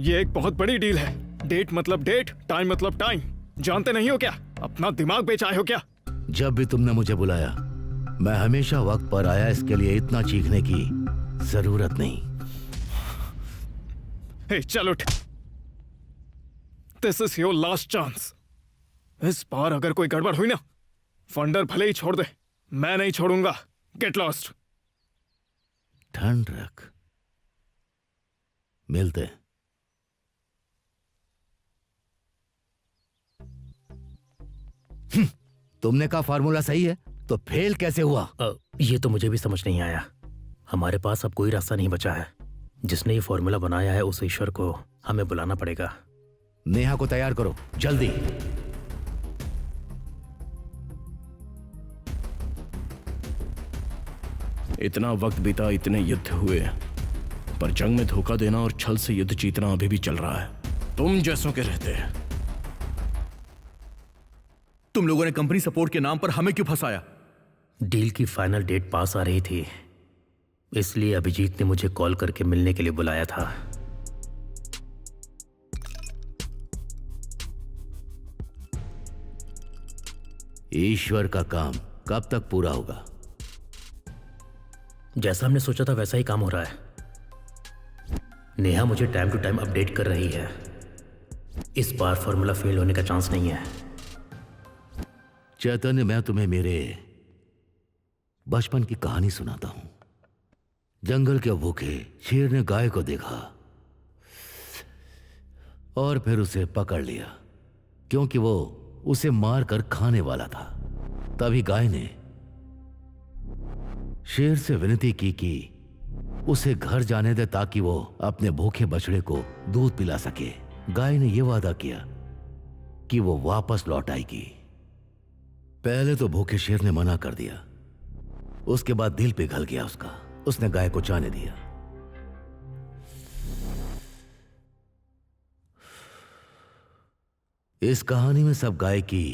ये एक बहुत बड़ी डील है। डेट मतलब डेट, टाइम मतलब टाइम। जानते नहीं हो क्या? अपना दिमाग बेचाए हो क्या? जब भी तुमने मुझे बुलाया मैं हमेशा वक्त पर आया। इसके लिए इतना चीखने की जरूरत नहीं। हे, चल उठ। This is your last chance. इस बार अगर कोई गड़बड़ हुई ना, फंडर भले ही छोड़ दे, मैं नहीं छोड़ूंगा। Get lost. ठंड रख, मिलते हैं। तुमने कहा फार्मूला सही है? तो फेल कैसे हुआ? ये तो मुझे भी समझ नहीं आया। हमारे पास अब कोई रास्ता नहीं बचा है। जिसने ये फॉर्मूला बनाया है उस ईश्वर को हमें बुलाना पड़ेगा। नेहा को तैयार करो जल्दी। इतना वक्त बीता, इतने युद्ध हुए, पर जंग में धोखा देना और छल से युद्ध जीतना अभी भी चल रहा है। तुम जैसों के रहते हैं। तुम लोगों ने कंपनी सपोर्ट के नाम पर हमें क्यों फंसाया? डील की फाइनल डेट पास आ रही थी, इसलिए अभिजीत ने मुझे कॉल करके मिलने के लिए बुलाया था। ईश्वर का काम कब तक पूरा होगा? जैसा हमने सोचा था वैसा ही काम हो रहा है। नेहा मुझे टाइम टू टाइम अपडेट कर रही है। इस बार फॉर्मूला फेल होने का चांस नहीं है। चैतन्य, मैं तुम्हें मेरे बचपन की कहानी सुनाता हूं। जंगल के भूखे शेर ने गाय को देखा और फिर उसे पकड़ लिया, क्योंकि वो उसे मारकर खाने वाला था। तभी गाय ने शेर से विनती की कि उसे घर जाने दे ताकि वो अपने भूखे बछड़े को दूध पिला सके। गाय ने यह वादा किया कि वो वापस लौट आएगी। पहले तो भूखे शेर ने मना कर दिया, उसके बाद दिल पिघल गया उसका। उसने गाय को जाने दिया। इस कहानी में सब गाय की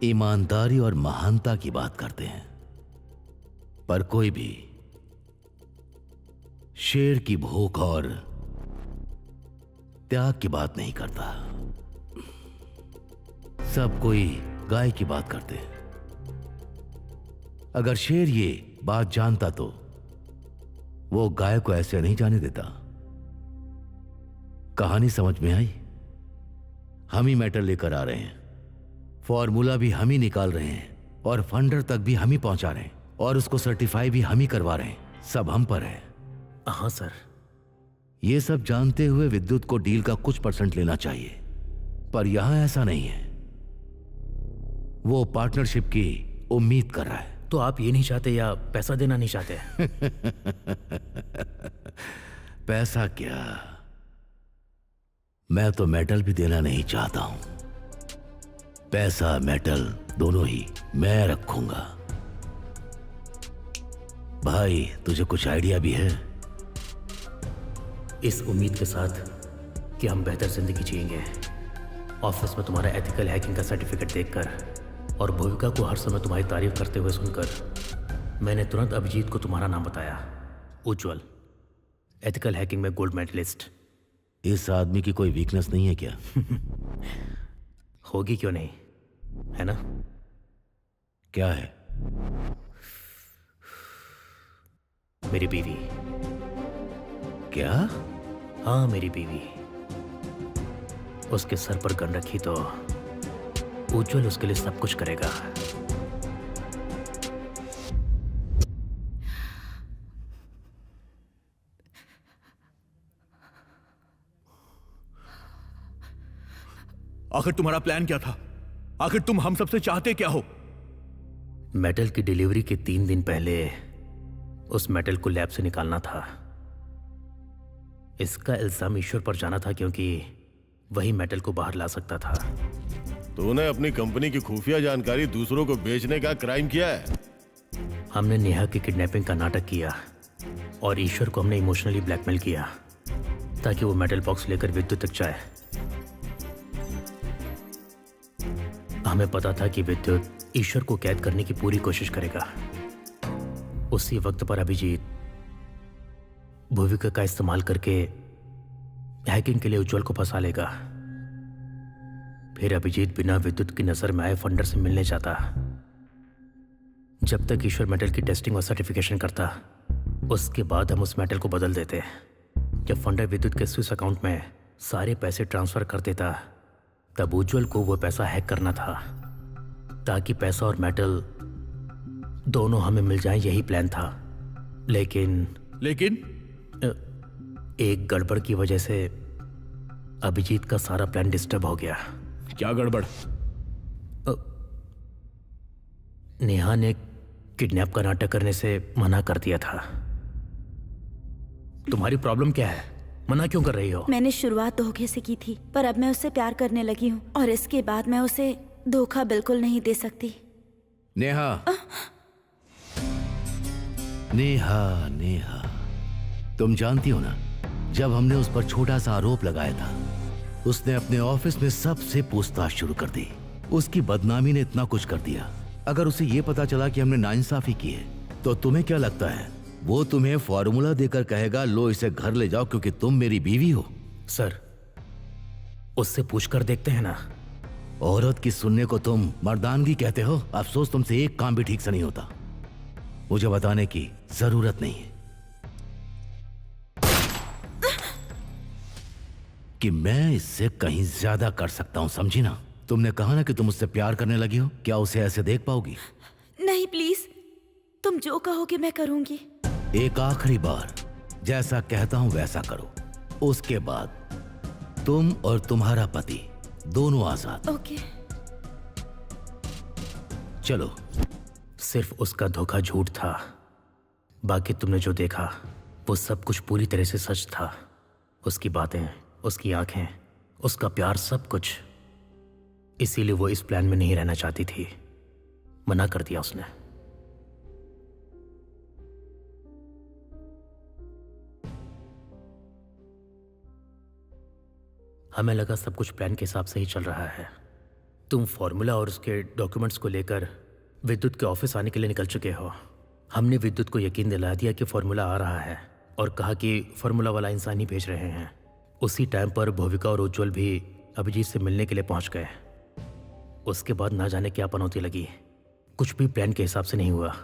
ईमानदारी और महानता की बात करते हैं, पर कोई भी शेर की भूख और त्याग की बात नहीं करता। सब कोई गाय की बात करते हैं। अगर शेर ये बात जानता तो वो गाय को ऐसे नहीं जाने देता। कहानी समझ में आई? हम ही मैटर लेकर आ रहे हैं, फॉर्मूला भी हम ही निकाल रहे हैं और फंडर तक भी हम ही पहुंचा रहे हैं और उसको सर्टिफाई भी हम ही करवा रहे हैं। सब हम पर है। हाँ सर। ये सब जानते हुए विद्युत को डील का कुछ % लेना चाहिए, पर यहां ऐसा नहीं है। वो पार्टनरशिप की उम्मीद कर रहा है। तो आप ये नहीं चाहते या पैसा देना नहीं चाहते? पैसा क्या, मैं तो मेटल भी देना नहीं चाहता हूं। पैसा मेटल दोनों ही मैं रखूंगा। भाई, तुझे कुछ आइडिया भी है? इस उम्मीद के साथ कि हम बेहतर जिंदगी जिएंगे, ऑफिस में तुम्हारा एथिकल हैकिंग का सर्टिफिकेट देखकर और भूमिका को हर समय तुम्हारी तारीफ करते हुए सुनकर मैंने तुरंत अभिजीत को तुम्हारा नाम बताया। उज्जवल, एथिकल हैकिंग में गोल्ड मेडलिस्ट। इस आदमी की कोई वीकनेस नहीं है क्या? होगी क्यों नहीं, है ना? क्या है? मेरी बीवी। क्या? हाँ, मेरी बीवी। उसके सर पर गन रखी तो उज्जवल उसके लिए सब कुछ करेगा। आखिर तुम्हारा प्लान क्या था? आखिर तुम हम सबसे चाहते क्या हो? मेटल की डिलीवरी के 3 दिन पहले उस मेटल को लैब से निकालना था। इसका इल्जाम ईश्वर पर जाना था, क्योंकि वही मेटल को बाहर ला सकता था। तूने अपनी कंपनी की खुफिया जानकारी दूसरों को बेचने का क्राइम किया है। हमने नेहा की किडनैपिंग का नाटक किया और ईश्वर को हमने इमोशनली ब्लैकमेल किया ताकि वो मेटल बॉक्स लेकर विद्युत तक जाए। हमें पता था कि विद्युत ईश्वर को कैद करने की पूरी कोशिश करेगा। उसी वक्त पर अभिजीत भूविका का इस्तेमाल करके हैकिंग के लिए उज्जवल को फंसा लेगा। फिर अभिजीत बिना विद्युत की नजर में आए फंडर से मिलने जाता। जब तक ईश्वर मेटल की टेस्टिंग और सर्टिफिकेशन करता, उसके बाद हम उस मेटल को बदल देते। जब फंडर विद्युत के स्विस अकाउंट में सारे पैसे ट्रांसफर कर देता, तब उज्जवल को वो पैसा हैक करना था ताकि पैसा और मेटल दोनों हमें मिल जाए। यही प्लान था। लेकिन एक गड़बड़ की वजह से अभिजीत का सारा प्लान डिस्टर्ब हो गया। क्या गड़बड़? नेहा ने किडनैप का नाटक करने से मना कर दिया था। तुम्हारी प्रॉब्लम क्या है? मना क्यों कर रही हो? मैंने शुरुआत धोखे से की थी, पर अब मैं उससे प्यार करने लगी हूँ और इसके बाद मैं उसे धोखा बिल्कुल नहीं दे सकती। नेहा, नेहा, नेहा, तुम जानती हो ना, जब हमने उस पर छोटा सा आरोप लगाया था, उसने अपने ऑफिस में सबसे पूछताछ शुरू कर दी। उसकी बदनामी ने इतना कुछ कर दिया। अगर उसे ये पता चला कि हमने नाइंसाफी की है, तो तुम्हें क्या लगता है वो तुम्हें फॉर्मूला देकर कहेगा लो इसे घर ले जाओ क्योंकि तुम मेरी बीवी हो? सर, उससे पूछकर देखते हैं ना। औरत की सुनने को तुम मर्दानगी कहते हो। अफसोस तुमसे एक काम भी ठीक से नहीं होता। मुझे बताने की जरूरत नहीं है कि मैं इससे कहीं ज्यादा कर सकता हूं, समझी ना? तुमने कहा ना कि तुम उससे प्यार करने लगी हो, क्या उसे ऐसे देख पाओगी? नहीं प्लीज, तुम जो कहोगे मैं करूंगी। एक आखिरी बार जैसा कहता हूं वैसा करो, उसके बाद तुम और तुम्हारा पति दोनों आजाद। ओके। चलो। सिर्फ उसका धोखा झूठ था, बाकी तुमने जो देखा वो सब कुछ पूरी तरह से सच था। उसकी बातें, उसकी आंखें, उसका प्यार, सब कुछ। इसीलिए वो इस प्लान में नहीं रहना चाहती थी। मना कर दिया उसने। हमें लगा सब कुछ प्लान के हिसाब से ही चल रहा है। तुम फॉर्मूला और उसके डॉक्यूमेंट्स को लेकर विद्युत के ऑफिस आने के लिए निकल चुके हो। हमने विद्युत को यकीन दिला दिया कि फॉर्मूला आ रहा है और कहा कि फॉर्मूला वाला इंसान ही भेज रहे हैं। उसी टाइम पर भूविका और उज्जवल भी अभिजीत से मिलने के लिए पहुंच गए। उसके बाद ना जाने क्या पनौती लगी, कुछ भी प्लान के हिसाब से नहीं हुआ।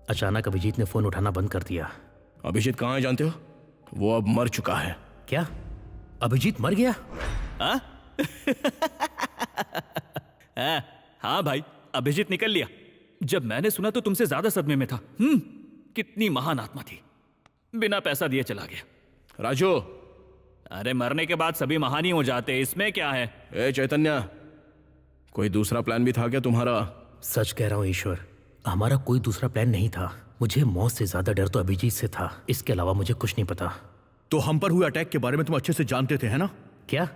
अचानक अभिजीत ने फोन उठाना बंद कर दिया। अभिजीत कहाँ है जानते हो? वो अब मर चुका है। क्या? अभिजीत मर गया? हाँ भाई, अभिजीत निकल लिया। जब मैंने सुना तो तुमसे ज्यादा सदमे में था। कितनी महान आत्मा थी, बिना पैसा दिए चला गया। राजू, अरे मरने के बाद सभी महान ही हो जाते, इसमें क्या है? ए चैतन्य, कोई दूसरा प्लान भी था क्या तुम्हारा? सच कह रहा हूं ईश्वर, हमारा कोई दूसरा प्लान नहीं था। मुझे मौत से ज्यादा डर तो अभिजीत से था, इसके अलावा मुझे कुछ नहीं पता। तो हम पर हुए अटैक के बारे में तुम अच्छे से जानते थे, है ना? क्या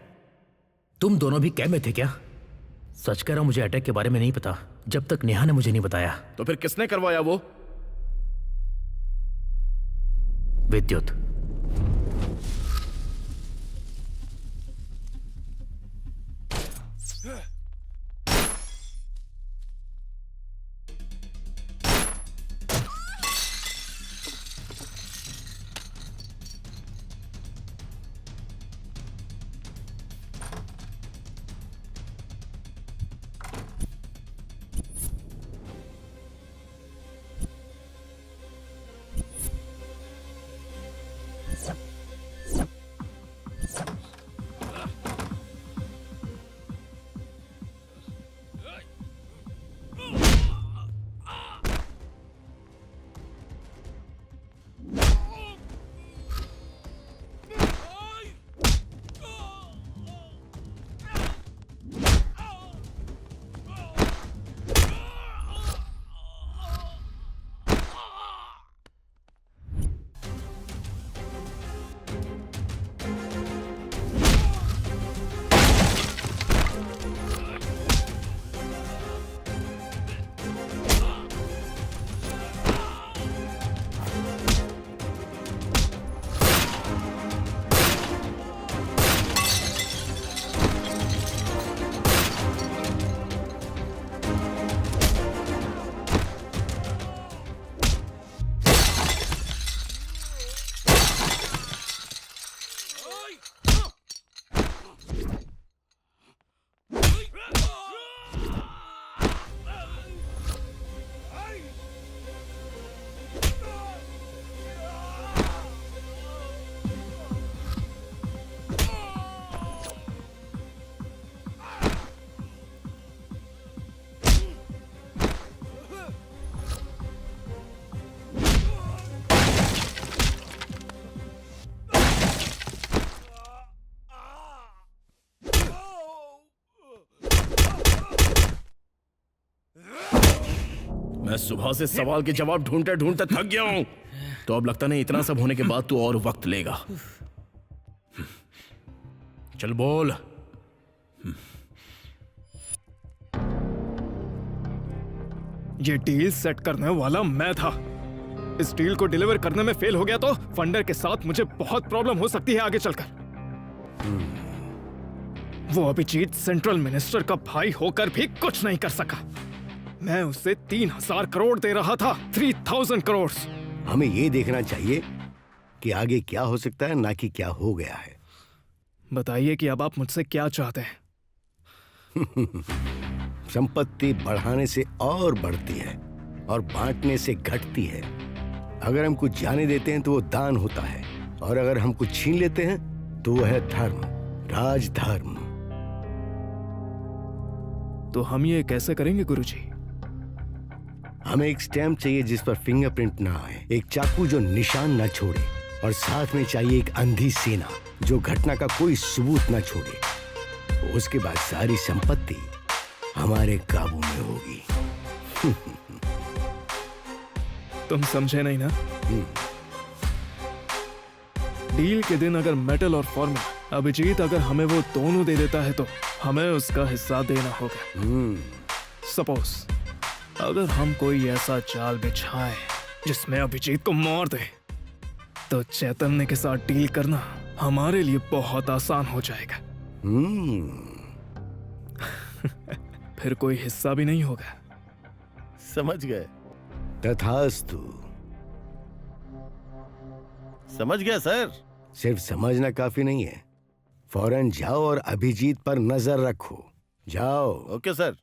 तुम दोनों भी कैब में थे क्या? सच कह रहा हूं, मुझे अटैक के बारे में नहीं पता, जब तक नेहा ने मुझे नहीं बताया। तो फिर किसने करवाया वो? विद्युत। सुबह से सवाल के जवाब ढूंढते ढूंढते थक गया हूं। तो अब लगता नहीं इतना सब होने के बाद तू और वक्त लेगा। चल बोल। ये डील सेट करने वाला मैं था। इस डील को डिलीवर करने में फेल हो गया तो फंडर के साथ मुझे बहुत प्रॉब्लम हो सकती है आगे चलकर। वो अभिजीत सेंट्रल मिनिस्टर का भाई होकर भी कुछ नहीं कर सका। मैं उसे 3000 करोड़ दे रहा था, 3000 करोड़। हमें ये देखना चाहिए कि आगे क्या हो सकता है, ना कि क्या हो गया है। बताइए कि अब आप मुझसे क्या चाहते हैं? संपत्ति बढ़ाने से और बढ़ती है और बांटने से घटती है। अगर हम कुछ जाने देते हैं तो वो दान होता है, और अगर हम कुछ छीन लेते हैं तो वो है धर्म, राजधर्म। तो हम ये कैसे करेंगे गुरुजी? हमें एक स्टैम्प चाहिए जिस पर फिंगरप्रिंट ना आए, एक चाकू जो निशान ना छोड़े, और साथ में चाहिए एक अंधी सेना जो घटना का कोई सबूत ना छोड़े। उसके बाद सारी संपत्ति हमारे काबू में होगी। तुम समझे नहीं ना? डील के दिन अगर मेटल और फॉर्मूला अभिजीत अगर हमें वो दोनों दे देता है तो हमें उसका हिस्सा देना होगा। सपोज अगर हम कोई ऐसा जाल बिछाए जिसमें अभिजीत को मार दे, तो चैतन्य के साथ डील करना हमारे लिए बहुत आसान हो जाएगा। फिर कोई हिस्सा भी नहीं होगा। समझ गए? तथास्तु। समझ गया सर। सिर्फ समझना काफी नहीं है, फौरन जाओ और अभिजीत पर नजर रखो। जाओ। Okay sir.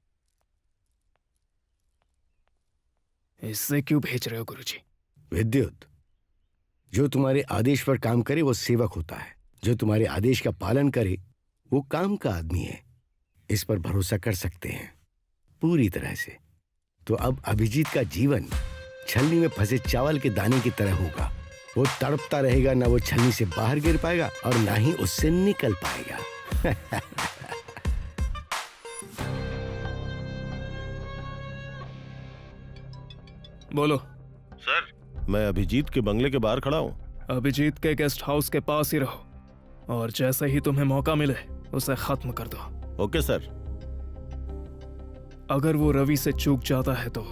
इससे क्यों भेज रहे हो गुरुजी? विद्युत, जो तुम्हारे आदेश पर काम करे वो सेवक होता है, जो तुम्हारे आदेश का पालन करे वो काम का आदमी है। इस पर भरोसा कर सकते हैं पूरी तरह से। तो अब अभिजीत का जीवन छलनी में फंसे चावल के दाने की तरह होगा। वो तड़पता रहेगा, ना वो छलनी से बाहर गिर पाएगा और ना ही उससे निकल पाएगा। बोलो। सर, मैं अभिजीत के बंगले के बाहर खड़ा हूँ। अभिजीत के गेस्ट हाउस के पास ही रहो, और जैसे ही तुम्हें मौका मिले उसे खत्म कर दो। Okay sir. अगर वो रवि से चूक जाता है तो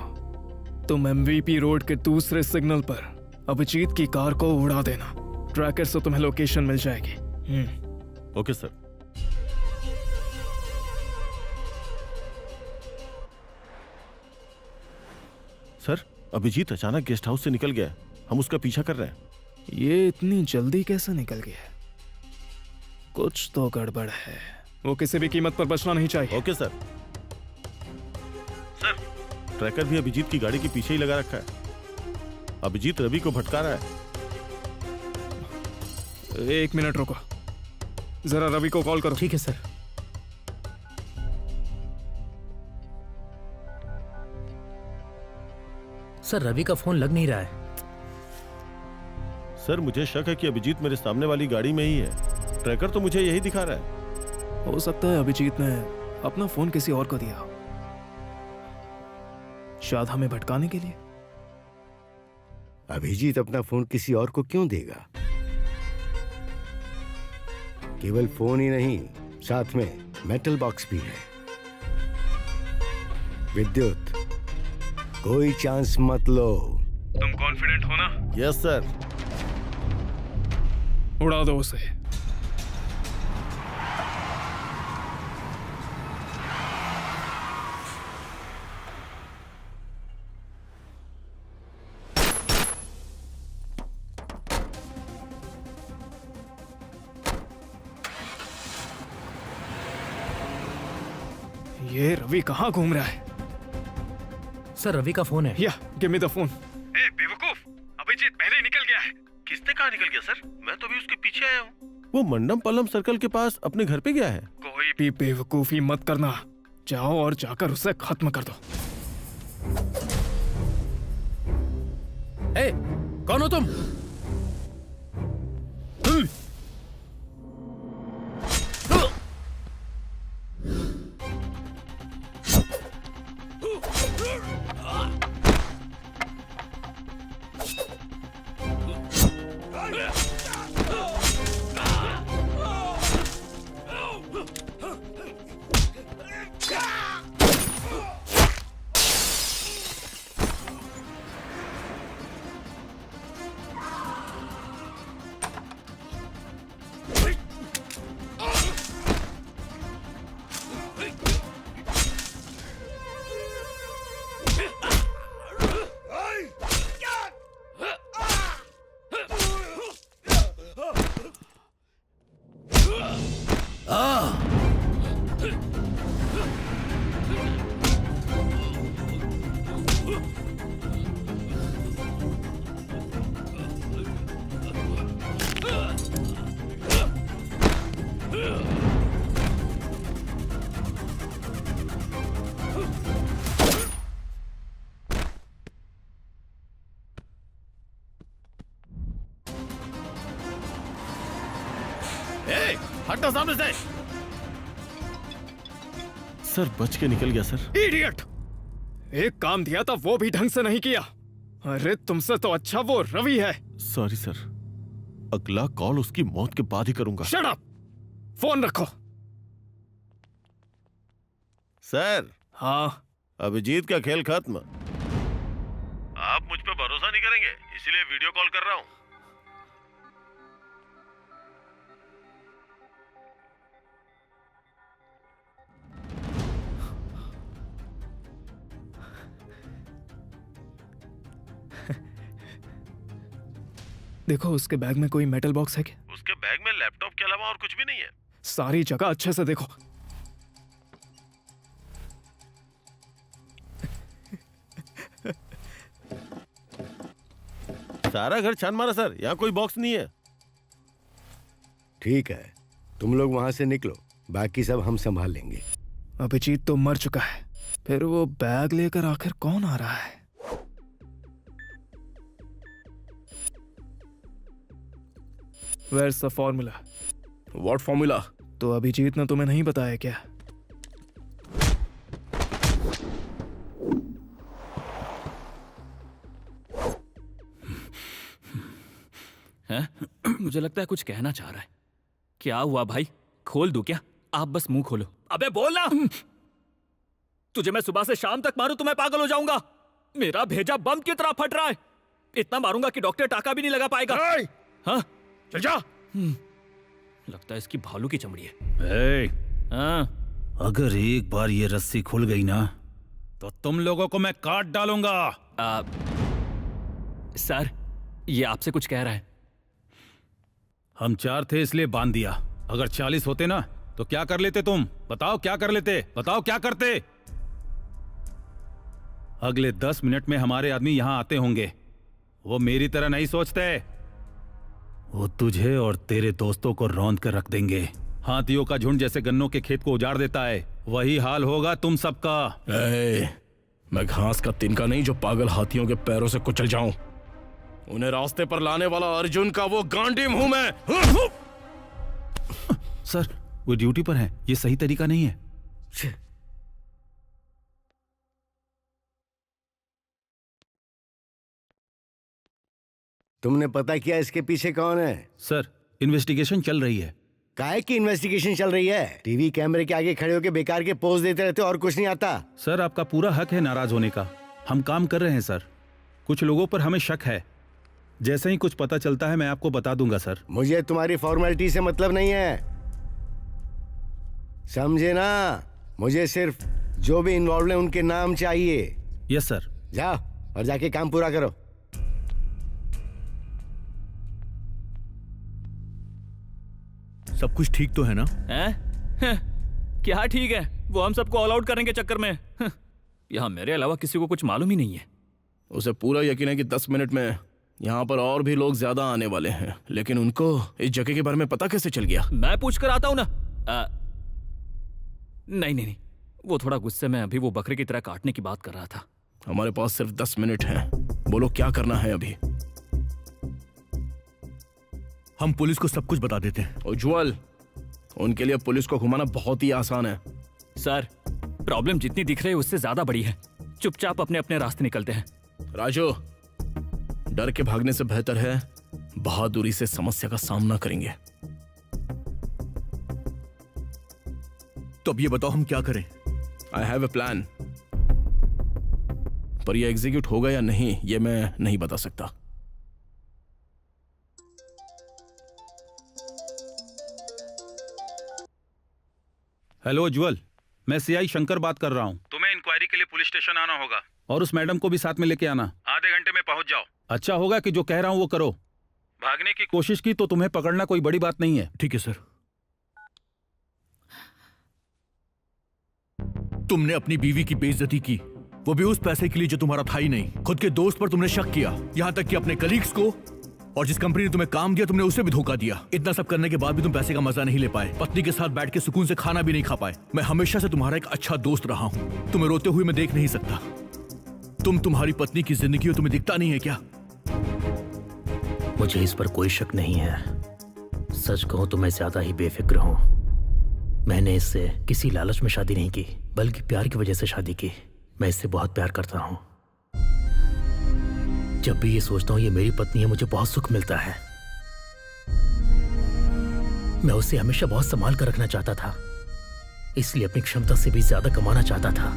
तुम MVP रोड के दूसरे सिग्नल पर अभिजीत की कार को उड़ा देना। ट्रैकर से तुम्हें लोकेशन मिल जाएगी। Okay sir. सर, अभिजीत अचानक गेस्ट हाउस से निकल गया। हम उसका पीछा कर रहे हैं। ये इतनी जल्दी कैसे निकल गया? कुछ तो गड़बड़ है। वो किसी भी कीमत पर बचना नहीं चाहिए। Okay sir. सर, ट्रैकर भी अभिजीत की गाड़ी के पीछे ही लगा रखा है। अभिजीत रवि को भटका रहा है। 1 मिनट रुको, जरा रवि को कॉल करो। ठीक है सर। सर, रवि का फोन लग नहीं रहा है। सर, मुझे शक है कि अभिजीत मेरे सामने वाली गाड़ी में ही है। ट्रैकर तो मुझे यही दिखा रहा है। हो सकता है अभिजीत ने अपना फोन किसी और को दिया, शायद हमें भटकाने के लिए। अभिजीत अपना फोन किसी और को क्यों देगा? केवल फोन ही नहीं, साथ में मेटल बॉक्स भी है। विद्युत, कोई चांस मत लो। तुम कॉन्फिडेंट हो ना? Yes sir. उड़ा दो उसे। ये रवि कहाँ घूम रहा है? सर, रवि का फोन है। या गिव मी द फोन। ए बेवकूफ, अभिजीत पहले निकल गया है। किसने कहा निकल गया सर? मैं तो भी उसके पीछे आया हूँ। वो मंडम पल्लम सर्कल के पास अपने घर पे गया है। कोई भी बेवकूफी मत करना। जाओ और जाकर उसे खत्म कर दो। ए, कौन हो तुम? हटो सामने से। सर बच के निकल गया सर। इडियट! एक काम दिया था वो भी ढंग से नहीं किया। अरे तुमसे तो अच्छा वो रवि है। सॉरी सर, अगला कॉल उसकी मौत के बाद ही करूंगा। Shut up! फोन रखो। सर। हाँ। अभिजीत का खेल खत्म। आप मुझ पे भरोसा नहीं करेंगे, इसीलिए वीडियो कॉल कर रहा हूँ। देखो उसके बैग में कोई मेटल बॉक्स है क्या? उसके बैग में लैपटॉप के अलावा और कुछ भी नहीं है। सारी जगह अच्छे से देखो। सारा घर छान मारा सर, यहाँ कोई बॉक्स नहीं है। ठीक है, तुम लोग वहां से निकलो, बाकी सब हम संभाल लेंगे। अभिजीत तो मर चुका है, फिर वो बैग लेकर आखिर कौन आ रहा है? Where's the formula? What formula? तो अभिजीत ने तुम्हें नहीं बताया क्या? हैं? मुझे लगता है कुछ कहना चाह रहा है। क्या हुआ भाई? खोल दूं क्या? आप बस मुंह खोलो। अबे बोल ना। तुझे मैं सुबह से शाम तक मारूं तो मैं पागल हो जाऊंगा। मेरा भेजा बम की तरह फट रहा है। इतना मारूंगा कि डॉक्टर टाका भी नहीं लगा पाएगा। हाँ? चल जा। लगता है इसकी भालू की चमड़ी है। हाँ? अगर एक बार ये रस्सी खुल गई ना तो तुम लोगों को मैं काट डालूंगा। सर, ये आपसे कुछ कह रहा है। हम 4 थे इसलिए बांध दिया। अगर 40 होते ना तो क्या कर लेते तुम? बताओ क्या कर लेते? बताओ क्या करते? अगले 10 मिनट में हमारे आदमी यहां आते होंगे। वो मेरी तरह नहीं सोचते। वो तुझे और तेरे दोस्तों को रौंद कर रख देंगे। हाथियों का झुंड जैसे गन्नों के खेत को उजाड़ देता है, वही हाल होगा तुम सबका। मैं घास का तिनका नहीं जो पागल हाथियों के पैरों से कुचल जाऊं। उन्हें रास्ते पर लाने वाला अर्जुन का वो गांडीम हूं मैं। सर, वो ड्यूटी पर है, ये सही तरीका नहीं है। तुमने पता किया इसके पीछे कौन है? सर, इन्वेस्टिगेशन चल रही है। काहे की इन्वेस्टिगेशन चल रही है? टीवी कैमरे के आगे खड़े होकर बेकार के पोज देते रहते हो और कुछ नहीं आता। सर, आपका पूरा हक है नाराज होने का। हम काम कर रहे हैं सर। कुछ लोगों पर हमें शक है। जैसे ही कुछ पता चलता है मैं आपको बता दूंगा सर। मुझे तुम्हारी फॉर्मेलिटी से मतलब नहीं है, समझे ना? मुझे सिर्फ जो भी इन्वॉल्व है उनके नाम चाहिए। Yes sir. जाओ और जाके काम पूरा करो। सब कुछ ठीक तो है ना? क्या ठीक है? वो हम सबको ऑल आउट करने के चक्कर में यहाँ मेरे अलावा किसी को कुछ मालूम ही नहीं है। उसे पूरा यकीन है कि 10 मिनट में यहाँ पर और भी लोग ज्यादा आने वाले हैं, लेकिन उनको इस जगह के बारे में पता कैसे चल गया? मैं पूछ कर आता हूँ ना। नहीं, वो थोड़ा गुस्से में अभी वो बकरे की तरह काटने की बात कर रहा था। हमारे पास सिर्फ 10 मिनट हैं। बोलो क्या करना है अभी? हम पुलिस को सब कुछ बता देते हैं। उज्जवल, उनके लिए पुलिस को घुमाना बहुत ही आसान है। सर, प्रॉब्लम जितनी दिख रही है उससे ज्यादा बड़ी है। चुपचाप अपने अपने रास्ते निकलते हैं। राजू, डर के भागने से बेहतर है बहादुरी से समस्या का सामना करेंगे। तो अब ये बताओ हम क्या करें? आई हैव ए प्लान, पर यह एग्जीक्यूट होगा या नहीं ये मैं नहीं बता सकता। हेलो उज्जवल, मैं सीआई शंकर बात कर रहा हूँ। तुम्हें इंक्वायरी के लिए पुलिस स्टेशन आना होगा और उस मैडम को भी साथ में लेके आना। आधे घंटे में पहुंच जाओ। अच्छा होगा कि जो कह रहा हूँ वो करो। भागने की कोशिश की तो तुम्हें पकड़ना कोई बड़ी बात नहीं है। ठीक है सर। तुमने अपनी बीवी की बेइज्जती की, वो भी उस पैसे के लिए जो तुम्हारा था ही नहीं। खुद के दोस्त पर तुमने शक किया, यहाँ तक कि अपने कलीग्स को, और जिस कंपनी ने तुम्हें काम दिया तुमने उसे भी धोखा दिया। इतना सब करने के बाद भी तुम पैसे का मजा नहीं ले पाए, पत्नी के साथ बैठ के सुकून से खाना भी नहीं खा पाए। मैं हमेशा से तुम्हारा एक अच्छा दोस्त रहा हूँ, तुम्हें रोते हुए मैं देख नहीं सकता। तुम्हारी पत्नी की जिंदगी हो, तुम्हें दिखता नहीं है क्या? मुझे इस पर कोई शक नहीं है। सच कहूं तो मैं ज्यादा ही बेफिक्र हूं। मैंने इससे किसी लालच में शादी नहीं की, बल्कि प्यार की वजह से शादी की। मैं इससे बहुत प्यार करता हूं। जब भी ये सोचता हूं ये मेरी पत्नी है, मुझे बहुत सुख मिलता है। मैं उसे हमेशा बहुत संभाल कर रखना चाहता था, इसलिए अपनी क्षमता से भी ज्यादा कमाना चाहता था।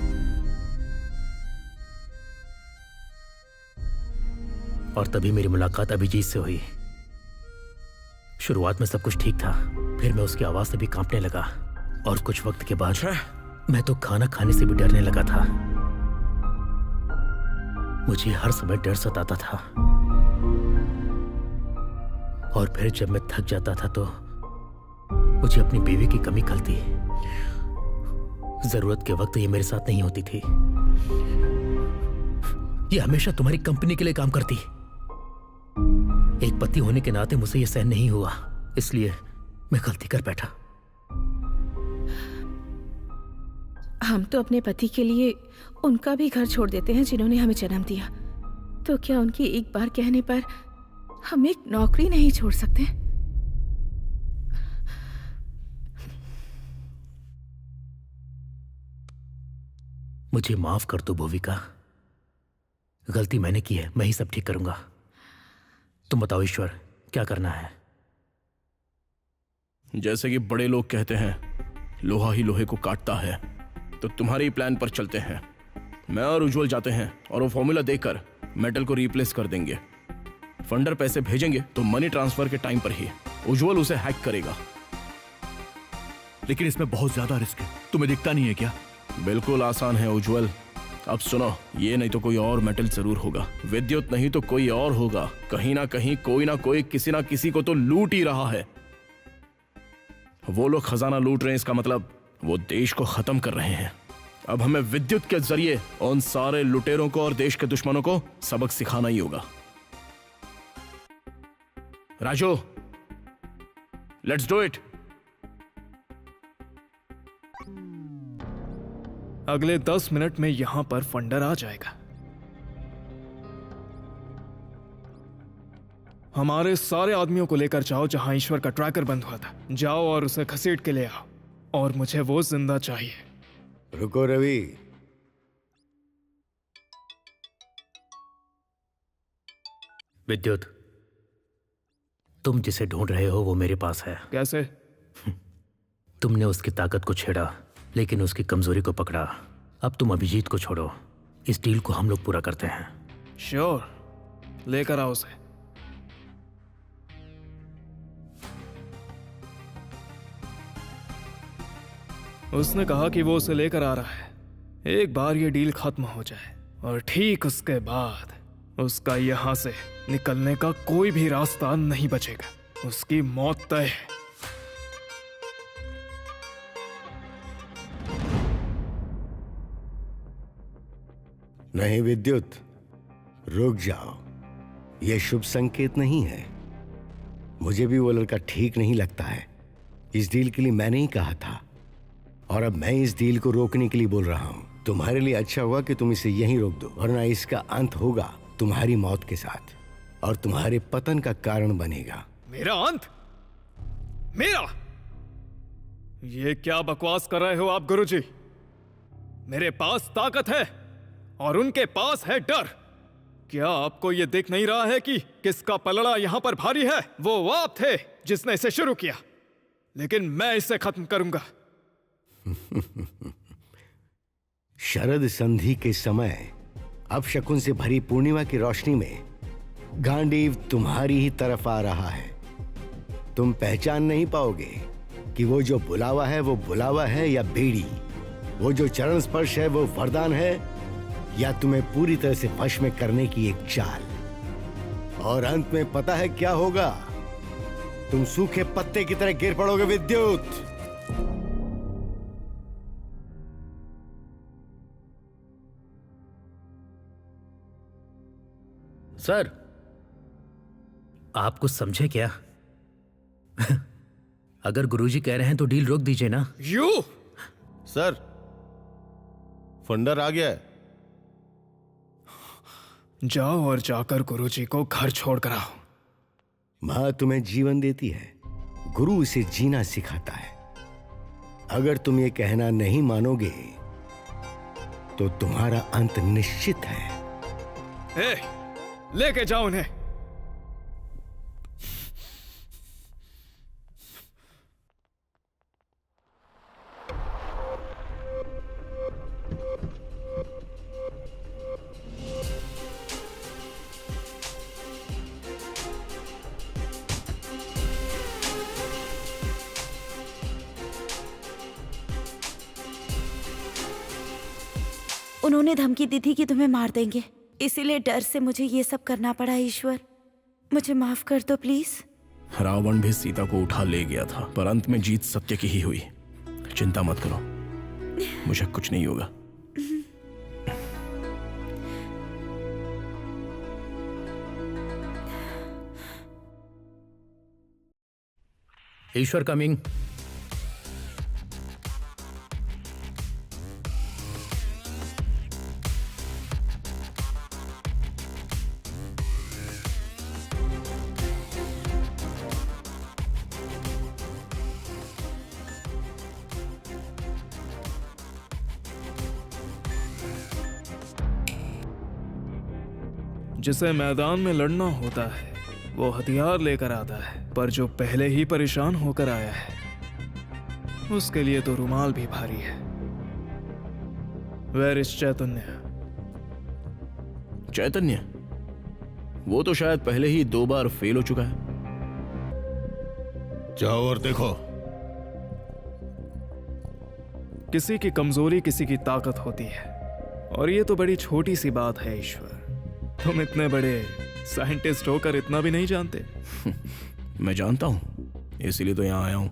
और तभी मेरी मुलाकात अभिजीत से हुई। शुरुआत में सब कुछ ठीक था, फिर मैं उसकी आवाज से भी कांपने लगा, और कुछ वक्त के बाद मैं तो खाना खाने से भी डरने लगा था। मुझे हर समय डर सताता था, और फिर जब मैं थक जाता था तो मुझे अपनी बीवी की कमी खलती। जरूरत के वक्त ये मेरे साथ नहीं होती थी। ये हमेशा तुम्हारी कंपनी के लिए काम करती। एक पति होने के नाते मुझे ये सहन नहीं हुआ, इसलिए मैं गलती कर बैठा। हम तो अपने पति के लिए उनका भी घर छोड़ देते हैं जिन्होंने हमें जन्म दिया, तो क्या उनकी एक बार कहने पर हम एक नौकरी नहीं छोड़ सकते? मुझे माफ कर दो भूविका, गलती मैंने की है, मैं ही सब ठीक करूंगा। तुम बताओ ईश्वर, क्या करना है? जैसे कि बड़े लोग कहते हैं, लोहा ही लोहे को काटता है, तो तुम्हारे प्लान पर चलते हैं। मैं और उज्जवल जाते हैं और वो फॉर्मूला देकर मेटल को रिप्लेस कर देंगे। फंडर पैसे भेजेंगे तो मनी ट्रांसफर के टाइम पर ही उज्जवल उसे हैक करेगा। लेकिन इसमें बहुत ज्यादा रिस्क है, तुम्हें दिखता नहीं है क्या? बिल्कुल आसान है उज्जवल। अब सुनो, ये नहीं तो कोई और मेटल जरूर होगा, विद्युत नहीं तो कोई और होगा। कहीं ना कहीं कोई ना कोई किसी ना किसी को तो लूट ही रहा है। वो लोग खजाना लूट रहे हैं, इसका मतलब वो देश को खत्म कर रहे हैं। अब हमें विद्युत के जरिए उन सारे लुटेरों को और देश के दुश्मनों को सबक सिखाना ही होगा। Raju, let's do it. अगले 10 मिनट में यहां पर फंडर आ जाएगा। हमारे सारे आदमियों को लेकर जाओ जहां ईश्वर का ट्रैकर बंद हुआ था। जाओ और उसे घसीट के ले आओ, और मुझे वो जिंदा चाहिए। रुको रवि, विद्युत, तुम जिसे ढूंढ रहे हो वो मेरे पास है। कैसे? तुमने उसकी ताकत को छेड़ा, लेकिन उसकी कमजोरी को पकड़ा। अब तुम अभिजीत को छोड़ो, इस डील को हम लोग पूरा करते हैं। श्योर, लेकर आओ उसे। उसने कहा कि वो उसे लेकर आ रहा है। एक बार ये डील खत्म हो जाए और ठीक उसके बाद उसका यहां से निकलने का कोई भी रास्ता नहीं बचेगा। उसकी मौत तय है। नहीं विद्युत, रुक जाओ, यह शुभ संकेत नहीं है। मुझे भी वो लड़का ठीक नहीं लगता है। इस डील के लिए मैंने ही कहा था, और अब मैं इस डील को रोकने के लिए बोल रहा हूं। तुम्हारे लिए अच्छा हुआ कि तुम इसे यहीं रोक दो, वरना इसका अंत होगा तुम्हारी मौत के साथ, और तुम्हारे पतन का कारण बनेगा। मेरा अंत? मेरा? ये क्या बकवास कर रहे हो आप गुरुजी? मेरे पास ताकत है और उनके पास है डर। क्या आपको ये दिख नहीं रहा है कि किसका पलड़ा यहां पर भारी है? वो आप थे जिसने इसे शुरू किया, लेकिन मैं इसे खत्म करूंगा। शरद संधि के समय अब शकुन से भरी पूर्णिमा की रोशनी में गांडीव तुम्हारी ही तरफ आ रहा है। तुम पहचान नहीं पाओगे कि वो जो बुलावा है वो बुलावा है या बेड़ी, वो जो चरण स्पर्श है वो वरदान है या तुम्हें पूरी तरह से वश में करने की एक चाल। और अंत में पता है क्या होगा? तुम सूखे पत्ते की तरह गिर पड़ोगे विद्युत। सर, आप कुछ समझे क्या? अगर गुरुजी कह रहे हैं तो डील रोक दीजिए ना। यू सर, फंडर आ गया है। जाओ और जाकर गुरुजी को घर छोड़ कर आओ। मां तुम्हें जीवन देती है, गुरु उसे जीना सिखाता है। अगर तुम ये कहना नहीं मानोगे तो तुम्हारा अंत निश्चित है। लेके जाओ उन्हें। उन्होंने धमकी दी थी कि तुम्हें मार देंगे, इसीलिए डर से मुझे ये सब करना पड़ा। ईश्वर, मुझे माफ कर दो प्लीज। रावण भी सीता को उठा ले गया था, पर अंत में जीत सत्य की ही हुई। चिंता मत करो, मुझे कुछ नहीं होगा। ईश्वर कमिंग। जिसे मैदान में लड़ना होता है वो हथियार लेकर आता है, पर जो पहले ही परेशान होकर आया है उसके लिए तो रुमाल भी भारी है। वेयर इज चैतन्य? चैतन्य? वो तो शायद पहले ही 2 बार फेल हो चुका है। जाओ और देखो। किसी की कमजोरी किसी की ताकत होती है, और ये तो बड़ी छोटी सी बात है। ईश्वर, तुम इतने बड़े साइंटिस्ट होकर इतना भी नहीं जानते। मैं जानता हूं, इसीलिए तो यहां आया हूं।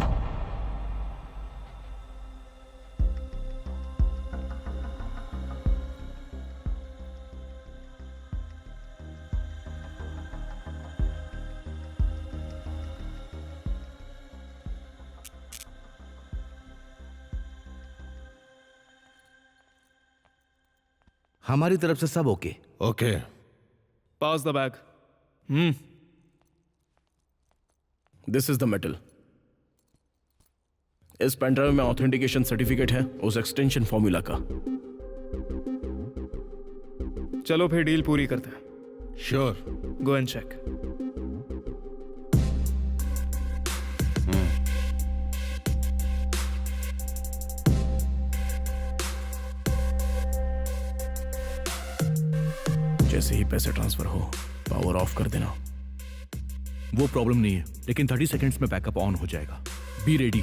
हमारी तरफ से सब okay. Okay. Pass the bag. This is the metal. इस पेनड्राइव में ऑथेंटिकेशन सर्टिफिकेट है उस एक्सटेंशन फॉर्मूला का। चलो फिर डील पूरी करते हैं। श्योर। Go and check. जैसे ही पैसे ट्रांसफर हो पावर ऑफ कर देना। वो प्रॉब्लम नहीं है, लेकिन 30 सेकंड्स में बैकअप ऑन हो जाएगा। Be ready.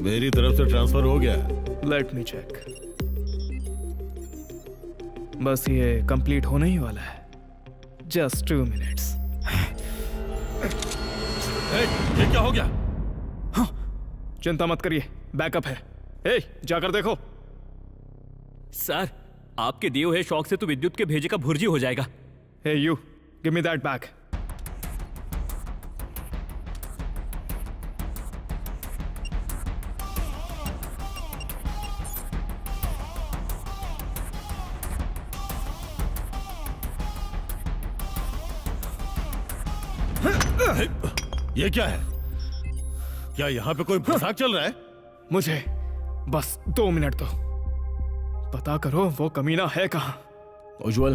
मेरी तरफ से ट्रांसफर हो गया। Let me check. बस ये कंप्लीट होने ही वाला है। Just 2 minutes. ये क्या हो गया? चिंता मत करिए, बैकअप है। जाकर देखो। सर, आपके दिए हुए शॉक से तो विद्युत के भेजे का भुर्जी हो जाएगा। Hey you, give me that back. ये क्या है? क्या यहाँ पे कोई मजाक चल रहा है? मुझे बस 2 मिनट दो। पता करो वो कमीना है कहाँ। उज्जवल,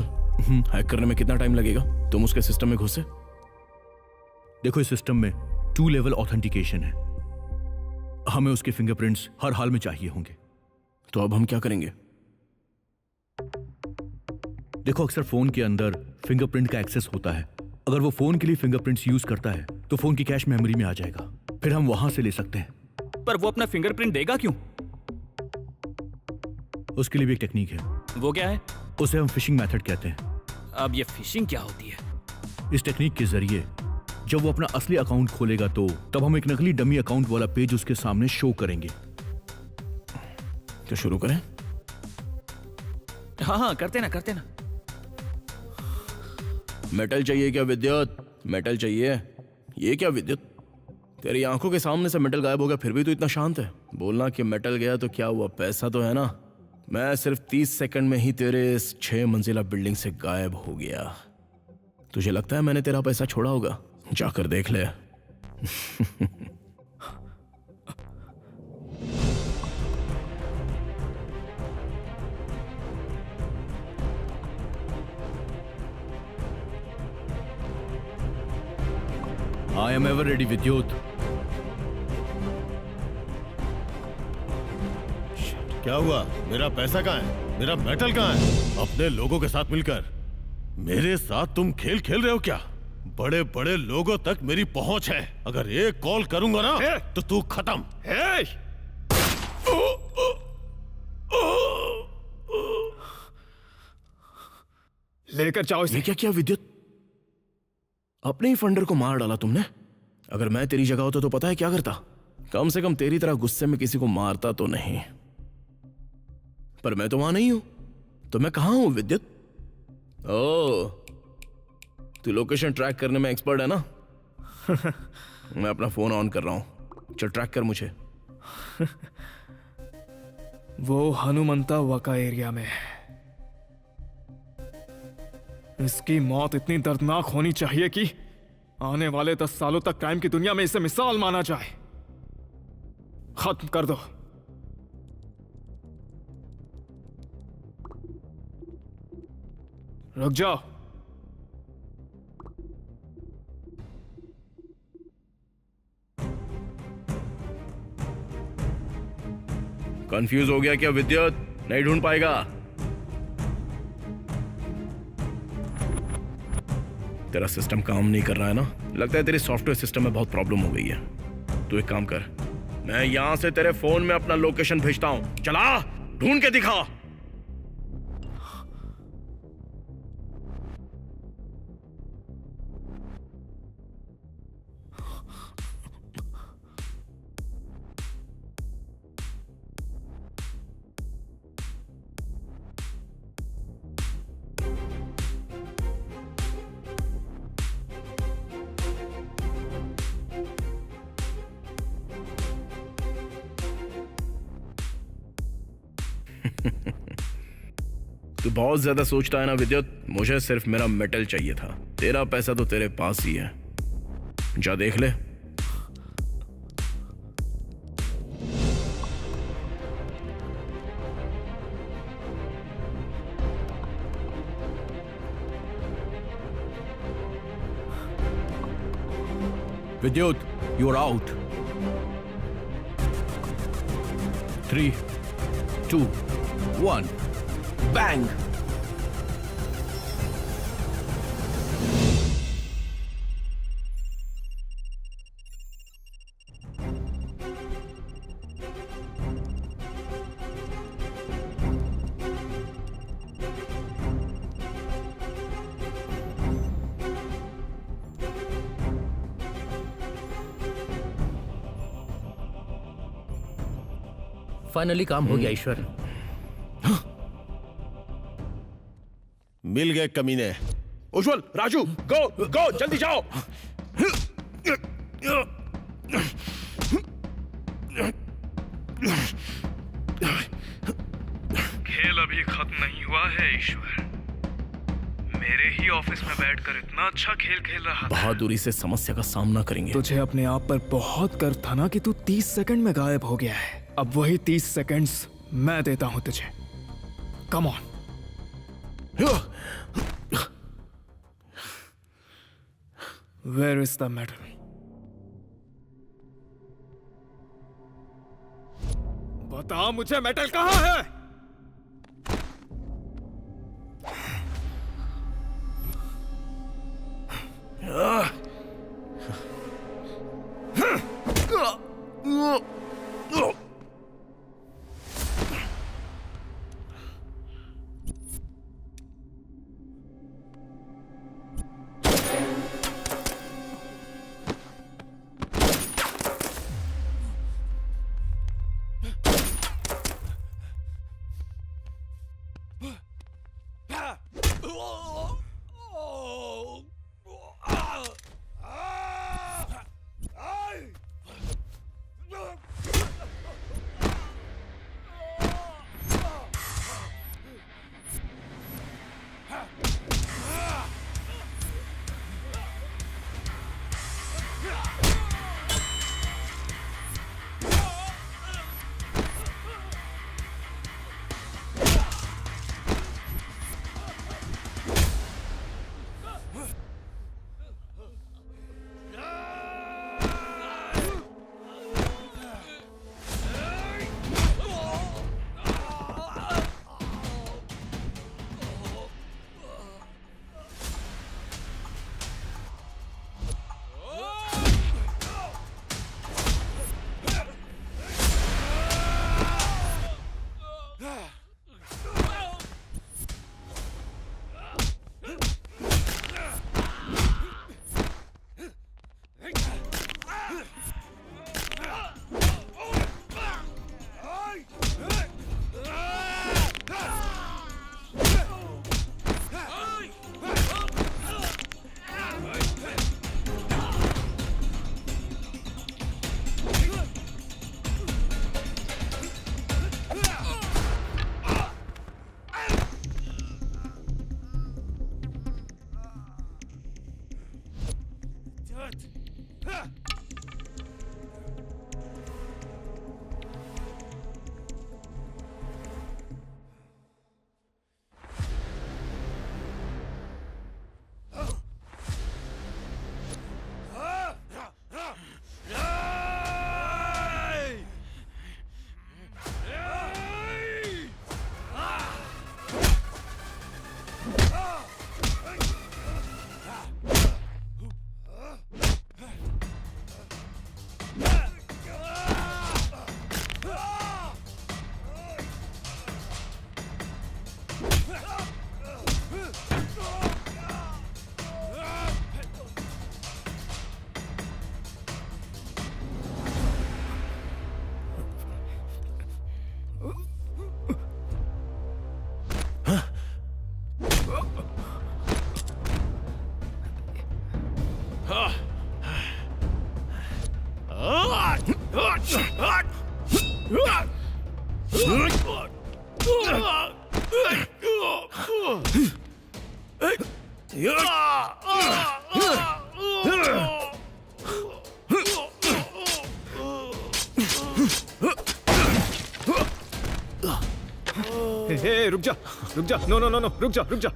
हैक करने में कितना टाइम लगेगा? तुम उसके सिस्टम में घुसे? देखो, इस सिस्टम में 2 लेवल ऑथेंटिकेशन है। हमें उसके फिंगरप्रिंट्स हर हाल में चाहिए होंगे। तो अब हम क्या करेंगे? देखो, अक्सर फोन के अंदर फिंगरप्रिंट का एक्सेस होता है। अगर वो फोन के लिए फिंगरप्रिंट्स यूज करता है तो फोन की कैश मेमोरी में आ जाएगा, फिर हम वहां से ले सकते हैं। पर वो अपना फिंगरप्रिंट देगा क्यों? उसके लिए भी एक टेक्निक है, वो क्या है? उसे हम फिशिंग मेथड कहते हैं। अब ये फिशिंग क्या होती है? इस टेक्निक के जरिए जब वो अपना असली अकाउंट खोलेगा तो तब हम एक नकली डमी अकाउंट वाला पेज उसके सामने शो करेंगे। तो शुरू करें? हाँ, करते ना। मेटल चाहिए क्या विद्युत? मेटल चाहिए? ये क्या विद्युत? तेरी आंखों के सामने से मेटल गायब हो गया, फिर भी तू इतना शांत है। बोलना कि मेटल गया तो क्या हुआ, पैसा तो है ना। मैं सिर्फ 30 सेकंड में ही तेरे इस 6 मंजिला बिल्डिंग से गायब हो गया। तुझे लगता है मैंने तेरा पैसा छोड़ा होगा? जाकर देख ले। आई एम एवर रेडी विद्युत। क्या हुआ? मेरा पैसा कहाँ है? मेरा मेटल कहाँ है? अपने लोगों के साथ मिलकर मेरे साथ तुम खेल खेल रहे हो क्या? बड़े बड़े लोगों तक मेरी पहुंच है। अगर एक कॉल करूंगा ना तो तू खत्म। लेकर जाओ इसे। ये क्या किया विद्युत? अपने ही फंडर को मार डाला तुमने। अगर मैं तेरी जगह होता तो पता है क्या करता? कम से कम तेरी तरह गुस्से में किसी को मारता तो नहीं। पर मैं तो वहां नहीं हूं, तो मैं कहां हूं विद्युत? ओह, तू लोकेशन ट्रैक करने में एक्सपर्ट है ना? मैं अपना फोन ऑन कर रहा हूं, चल ट्रैक कर मुझे। वो हनुमंता वका एरिया में है। इसकी मौत इतनी दर्दनाक होनी चाहिए कि आने वाले 10 सालों तक क्राइम की दुनिया में इसे मिसाल माना जाए। खत्म कर दो। रुक जाओ। कंफ्यूज हो गया क्या विद्युत? नहीं ढूंढ पाएगा? तेरा सिस्टम काम नहीं कर रहा है ना? लगता है तेरे सॉफ्टवेयर सिस्टम में बहुत प्रॉब्लम हो गई है। तू एक काम कर, मैं यहां से तेरे फोन में अपना लोकेशन भेजता हूं, चला ढूंढ के दिखा। तू बहुत ज्यादा सोचता है ना विद्युत? मुझे सिर्फ मेरा मेटल चाहिए था। तेरा पैसा तो तेरे पास ही है, जा देख ले। Vidyut, you are out. 3, 2, 1, bang. Finally काम हो गया ईश्वर। मिल गए कमीने। उज्जवल, राजू, गो गो, जल्दी जाओ। खेल अभी खत्म नहीं हुआ है ईश्वर। मेरे ही ऑफिस में बैठकर इतना अच्छा खेल खेल रहा था। बहादुरी से समस्या का सामना करेंगे। तुझे अपने आप पर बहुत गर्व था ना कि तू 30 सेकंड में गायब हो गया है। अब वही 30 सेकंड्स मैं देता हूं तुझे। Come on. Where is the medal? बता मुझे मेटल कहाँ है? हे रुक जा, नो नो नो नो, रुक जा।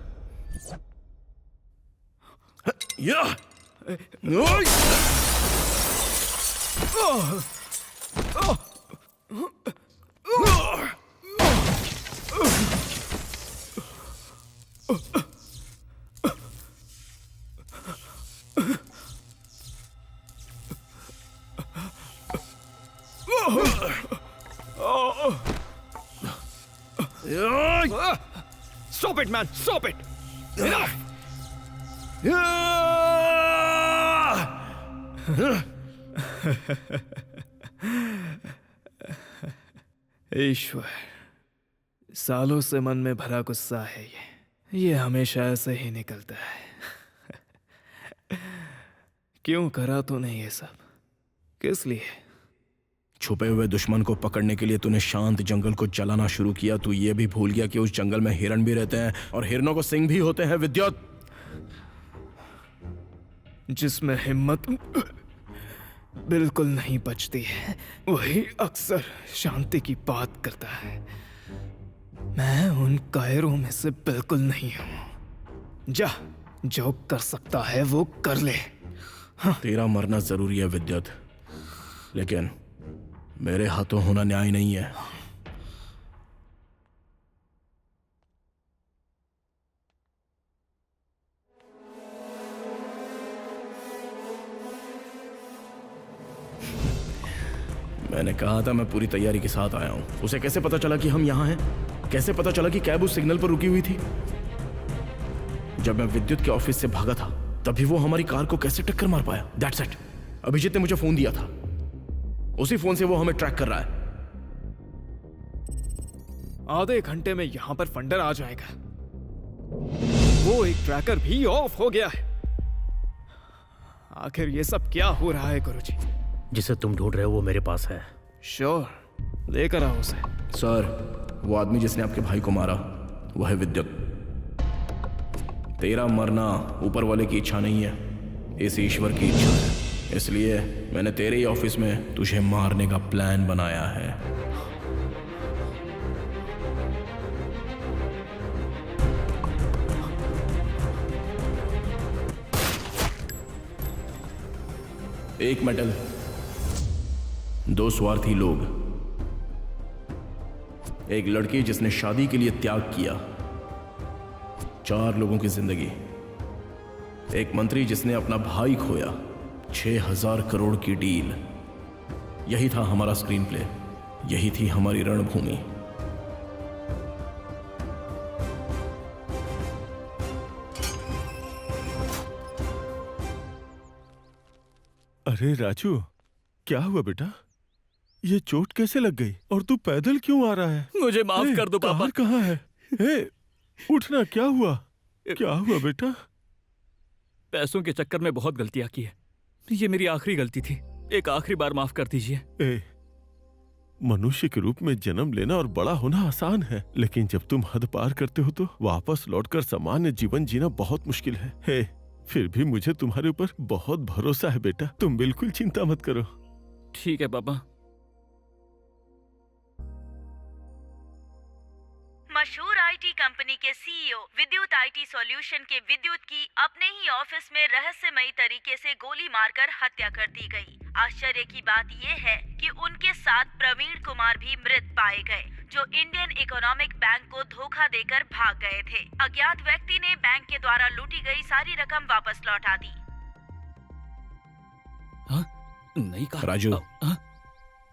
Stop it, man! Stop it! Enough! ईश्वर, सालों से मन में भरा गुस्सा है ये हमेशा ऐसे ही निकलता है। क्यों करा तूने ये सब? किस लिए? छुपे हुए दुश्मन को पकड़ने के लिए तूने शांत जंगल को जलाना शुरू किया। तू ये भी भूल गया कि उस जंगल में हिरण भी रहते हैं और हिरणों को सिंग भी होते हैं। विद्युत, जिसमें हिम्मत बिल्कुल नहीं बचती है वही अक्सर शांति की बात करता है। मैं उन कायरों में से बिल्कुल नहीं हूं। जा, जो कर सकता है वो कर ले। हाँ। तेरा मरना जरूरी है विद्युत, लेकिन मेरे हाथों होना न्याय नहीं है। मैंने कहा था मैं पूरी तैयारी के साथ आया हूँ। उसे कैसे पता चला कि हम यहाँ हैं? कैसे पता चला कि कैब उस सिग्नल पर रुकी हुई थी? जब मैं विद्युत के ऑफिस से भागा था तभी वो हमारी कार को कैसे टक्कर मार पाया? That's it. अभिजीत ने मुझे फोन दिया था, उसी फोन से वो हमें ट्रैक कर रहा है। आधे घंटे में यहाँ पर फंडर आ जाएगा। वो एक ट्रैकर भी ऑफ हो गया है। आखिर ये सब क्या हो रहा है गुरुजी? जिसे तुम ढूंढ रहे हो वो मेरे पास है। श्योर, लेकर आओ उसे। सर, वो आदमी जिसने आपके भाई को मारा वो है विद्युत। तेरा मरना ऊपर वाले की इच्छा नहीं है, इस ईश्वर की इच्छा है। इसलिए मैंने तेरे ही ऑफिस में तुझे मारने का प्लान बनाया है। एक मेटल, दो स्वार्थी लोग, एक लड़की जिसने शादी के लिए त्याग किया, 4 लोगों की जिंदगी, एक मंत्री जिसने अपना भाई खोया, 6000 करोड़ की डील। यही था हमारा स्क्रीन प्ले, यही थी हमारी रणभूमि। अरे राजू, क्या हुआ बेटा? ये चोट कैसे लग गई? और तू पैदल क्यों आ रहा है? मुझे माफ कर दो पापा। कार कहाँ है? ए, उठना, क्या हुआ? क्या हुआ बेटा? पैसों के चक्कर में बहुत गलतियां की है। ये मेरी आखिरी गलती थी। एक आखिरी बार माफ कर दीजिए। ए, मनुष्य के रूप में जन्म लेना और बड़ा होना आसान है, लेकिन जब तुम हद पार करते हो तो वापस लौटकर सामान्य जीवन जीना बहुत मुश्किल है। हे, फिर भी मुझे तुम्हारे ऊपर बहुत भरोसा है बेटा, तुम बिल्कुल चिंता मत करो। ठीक है पापा। मशहूर आईटी कंपनी के सीईओ विद्युत आईटी सॉल्यूशन के विद्युत की अपने ही ऑफिस में रहस्यमयी तरीके से गोली मारकर हत्या कर दी गई। आश्चर्य की बात यह है कि उनके साथ प्रवीण कुमार भी मृत पाए गए, जो इंडियन इकोनॉमिक बैंक को धोखा देकर भाग गए थे। अज्ञात व्यक्ति ने बैंक के द्वारा लूटी गई सारी रकम वापस लौटा दी। नई कार? राजू,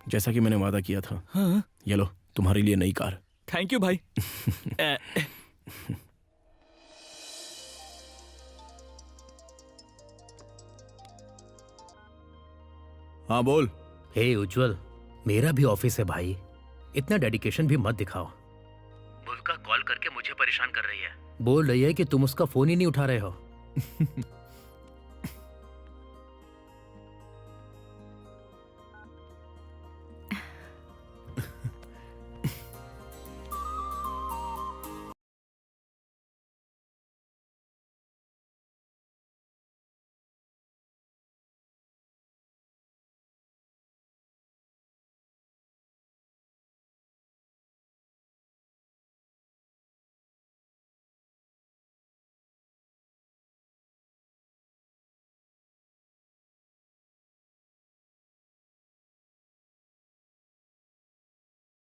जैसा कि मैंने वादा किया था, ये लो तुम्हारे लिए नई कार। थैंक यू भाई। हाँ बोल। हे उज्जवल, मेरा भी ऑफिस है भाई, इतना डेडिकेशन भी मत दिखाओ। बुल्का कॉल करके मुझे परेशान कर रही है। बोल रही है कि तुम उसका फोन ही नहीं उठा रहे हो।